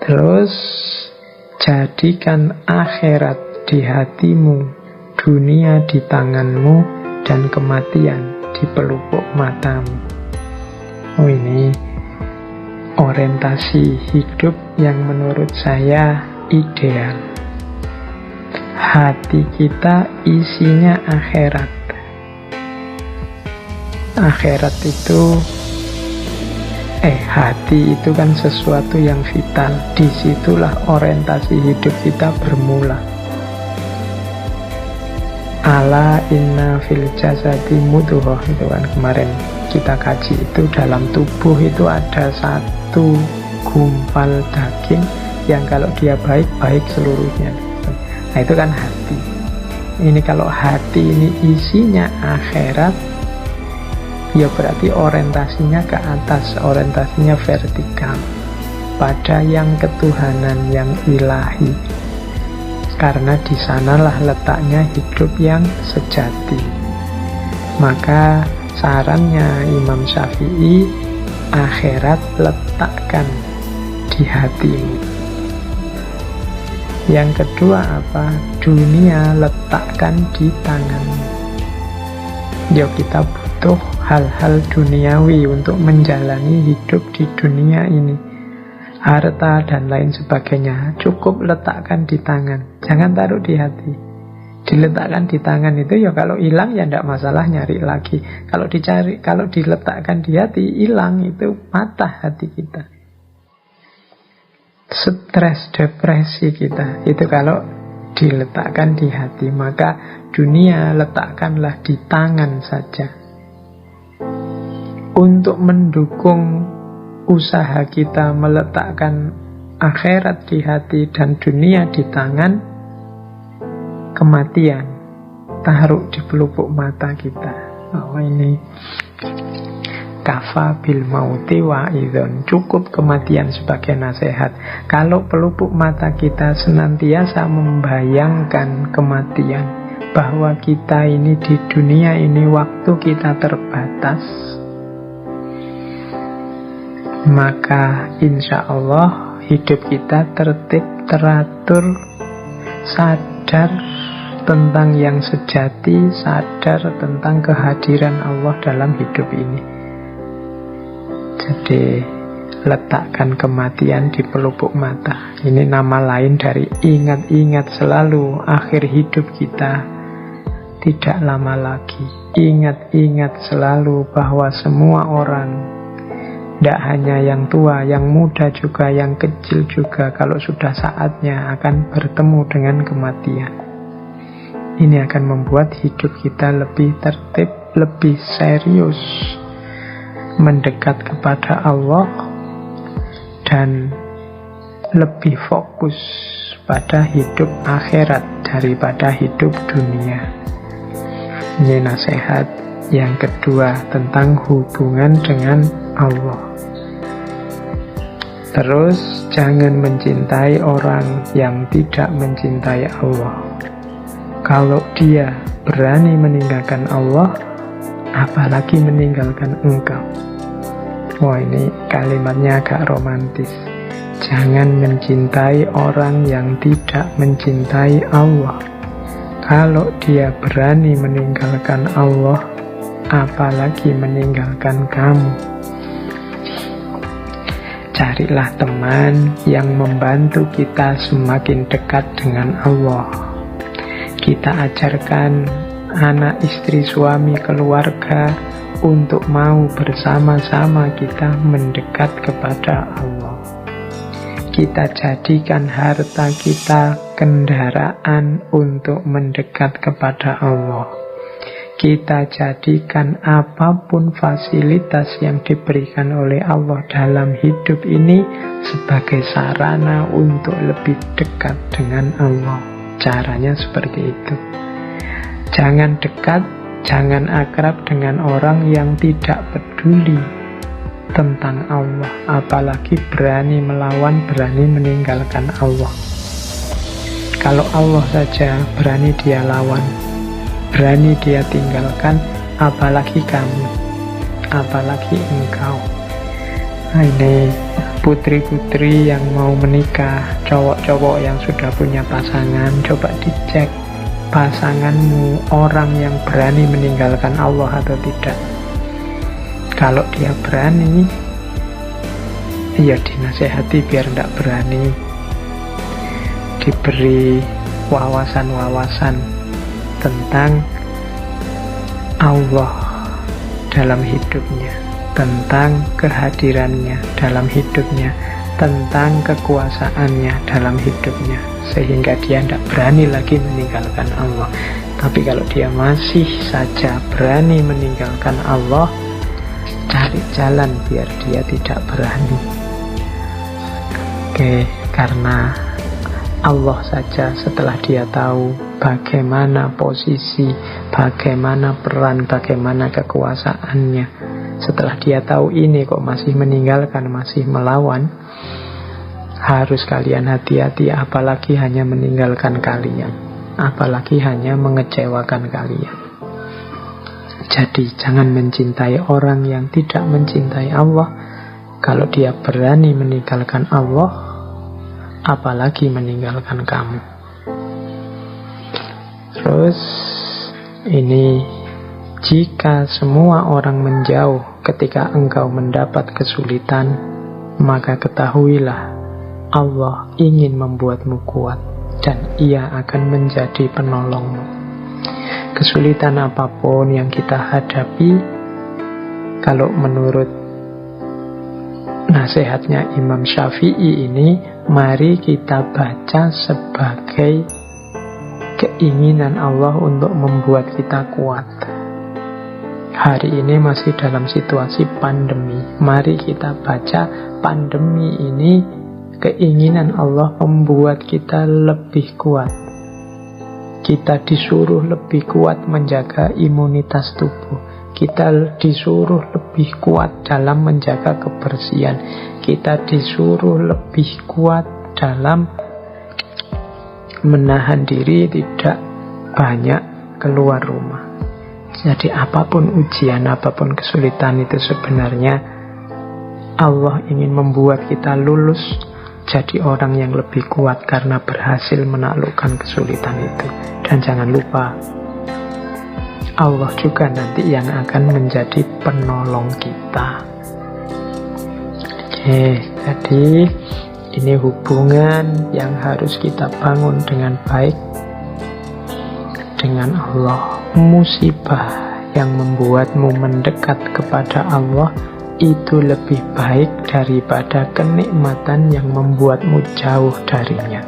A: Terus jadikan akhirat di hatimu, dunia di tanganmu, dan kematian di pelupuk matamu. Oh, ini orientasi hidup yang menurut saya ideal. Hati kita isinya akhirat. Akhirat itu hati itu kan sesuatu yang vital. Disitulah orientasi hidup kita bermula. Ala inna fil jasadi mudghah, itu kan kemarin kita kaji, itu dalam tubuh itu ada satu gumpal daging yang kalau dia baik seluruhnya. Nah itu kan hati. Ini kalau hati ini isinya akhirat, ya berarti orientasinya ke atas, orientasinya vertikal, pada yang ketuhanan, yang ilahi. Karena di sanalah letaknya hidup yang sejati. Maka sarannya Imam Syafi'i, akhirat letakkan di hatimu. Yang kedua apa? Dunia letakkan di tanganmu. Ya kita butuh hal-hal duniawi untuk menjalani hidup di dunia ini. Harta dan lain sebagainya cukup letakkan di tangan, jangan taruh di hati. Diletakkan di tangan itu ya kalau hilang ya tidak masalah, nyari lagi. Kalau dicari, kalau diletakkan di hati hilang, itu patah hati kita. Stres, depresi kita itu kalau diletakkan di hati. Maka dunia letakkanlah di tangan saja. Untuk mendukung usaha kita meletakkan akhirat di hati dan dunia di tangan, kematian taruh di pelupuk mata kita. Oh, ini kafa bil mauti wa'idhon, cukup kematian sebagai nasihat. Kalau pelupuk mata kita senantiasa membayangkan kematian, bahwa kita ini di dunia ini waktu kita terbatas, maka insya Allah hidup kita tertib, teratur, sadar tentang yang sejati, sadar tentang kehadiran Allah dalam hidup ini. Jadi letakkan kematian di pelupuk mata. Ini nama lain dari ingat-ingat selalu akhir hidup kita tidak lama lagi. Ingat-ingat selalu bahwa semua orang, tidak hanya yang tua, yang muda juga, yang kecil juga, kalau sudah saatnya akan bertemu dengan kematian. Ini akan membuat hidup kita lebih tertib, lebih serius, mendekat kepada Allah, dan lebih fokus pada hidup akhirat daripada hidup dunia. Ini nasihat yang kedua tentang hubungan dengan Allah. Terus jangan mencintai orang yang tidak mencintai Allah. Kalau dia berani meninggalkan Allah, apalagi meninggalkan engkau. Wah, ini kalimatnya agak romantis. Jangan mencintai orang yang tidak mencintai Allah. Kalau dia berani meninggalkan Allah, apalagi meninggalkan kamu. Carilah teman yang membantu kita semakin dekat dengan Allah. Kita ajarkan anak, istri, suami, keluarga untuk mau bersama-sama kita mendekat kepada Allah. Kita jadikan harta kita kendaraan untuk mendekat kepada Allah. Kita jadikan apapun fasilitas yang diberikan oleh Allah dalam hidup ini sebagai sarana untuk lebih dekat dengan Allah. Caranya seperti itu. Jangan dekat, jangan akrab dengan orang yang tidak peduli tentang Allah, apalagi berani melawan, berani meninggalkan Allah. Kalau Allah saja berani dia lawan, berani dia tinggalkan, apalagi kamu, apalagi engkau. Nah, ini putri-putri yang mau menikah, cowok-cowok yang sudah punya pasangan, coba dicek pasanganmu orang yang berani meninggalkan Allah atau tidak. Kalau dia berani, ya dinasehati biar tidak berani, diberi wawasan-wawasan tentang Allah dalam hidupnya, tentang kehadirannya dalam hidupnya, tentang kekuasaannya dalam hidupnya, sehingga dia tidak berani lagi meninggalkan Allah. Tapi kalau dia masih saja berani meninggalkan Allah, cari jalan biar dia tidak berani. Oke, karena Allah saja setelah dia tahu bagaimana posisi, bagaimana peran, bagaimana kekuasaannya, setelah dia tahu ini kok masih meninggalkan, masih melawan, harus kalian hati-hati, apalagi hanya meninggalkan kalian, apalagi hanya mengecewakan kalian. Jadi jangan mencintai orang yang tidak mencintai Allah. Kalau dia berani meninggalkan Allah, apalagi meninggalkan kamu. Terus ini, jika semua orang menjauh ketika engkau mendapat kesulitan, maka ketahuilah Allah ingin membuatmu kuat dan Ia akan menjadi penolongmu. Kesulitan apapun yang kita hadapi, kalau menurut nasihatnya Imam Syafi'i ini, mari kita baca sebagai keinginan Allah untuk membuat kita kuat. Hari ini masih dalam situasi pandemi. Mari kita baca pandemi ini keinginan Allah membuat kita lebih kuat. Kita disuruh lebih kuat menjaga imunitas tubuh. Kita disuruh lebih kuat dalam menjaga kebersihan. Kita disuruh lebih kuat dalam menahan diri tidak banyak keluar rumah. Jadi apapun ujian, apapun kesulitan itu sebenarnya Allah ingin membuat kita lulus jadi orang yang lebih kuat karena berhasil menaklukkan kesulitan itu. Dan jangan lupa, Allah juga nanti yang akan menjadi penolong kita. Oke, jadi ini hubungan yang harus kita bangun dengan baik dengan Allah. Musibah yang membuatmu mendekat kepada Allah itu lebih baik daripada kenikmatan yang membuatmu jauh darinya.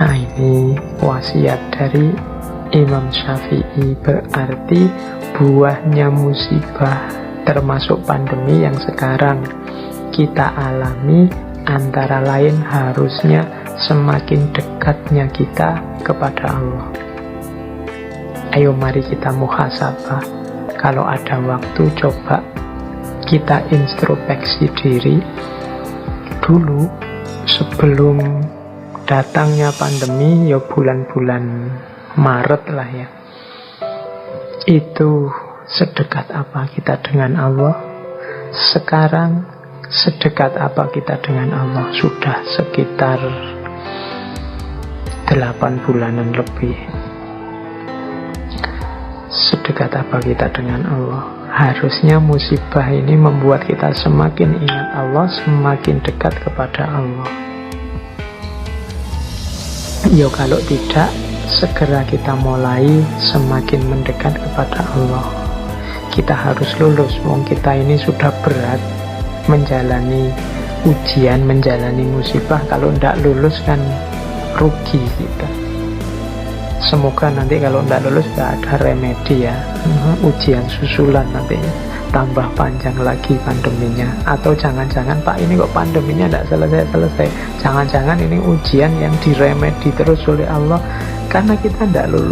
A: Nah, ini wasiat dari Imam Syafi'i. Berarti buahnya musibah termasuk pandemi yang sekarang kita alami, antara lain harusnya semakin dekatnya kita kepada Allah. Ayo mari kita muhasabah. Kalau ada waktu, coba kita introspeksi diri dulu sebelum datangnya pandemi, ya bulan-bulan Maret lah ya. Itu sedekat apa kita dengan Allah? Sekarang Sedekat apa kita dengan Allah? Sudah sekitar 8 bulanan lebih. Sedekat apa kita dengan Allah? Harusnya musibah ini membuat kita semakin ingat Allah, semakin dekat kepada Allah. Ya kalau tidak, segera kita mulai semakin mendekat kepada Allah. Kita harus lulus, wong kita ini sudah berat menjalani ujian, menjalani musibah. Kalau tidak lulus kan rugi kita. Semoga nanti kalau tidak lulus tidak ada remedi ya. Ujian susulan nantinya, tambah panjang lagi pandeminya. Atau jangan-jangan Pak ini kok pandeminya tidak selesai-selesai, jangan-jangan ini ujian yang diremedi terus oleh Allah karena kita tidak lulus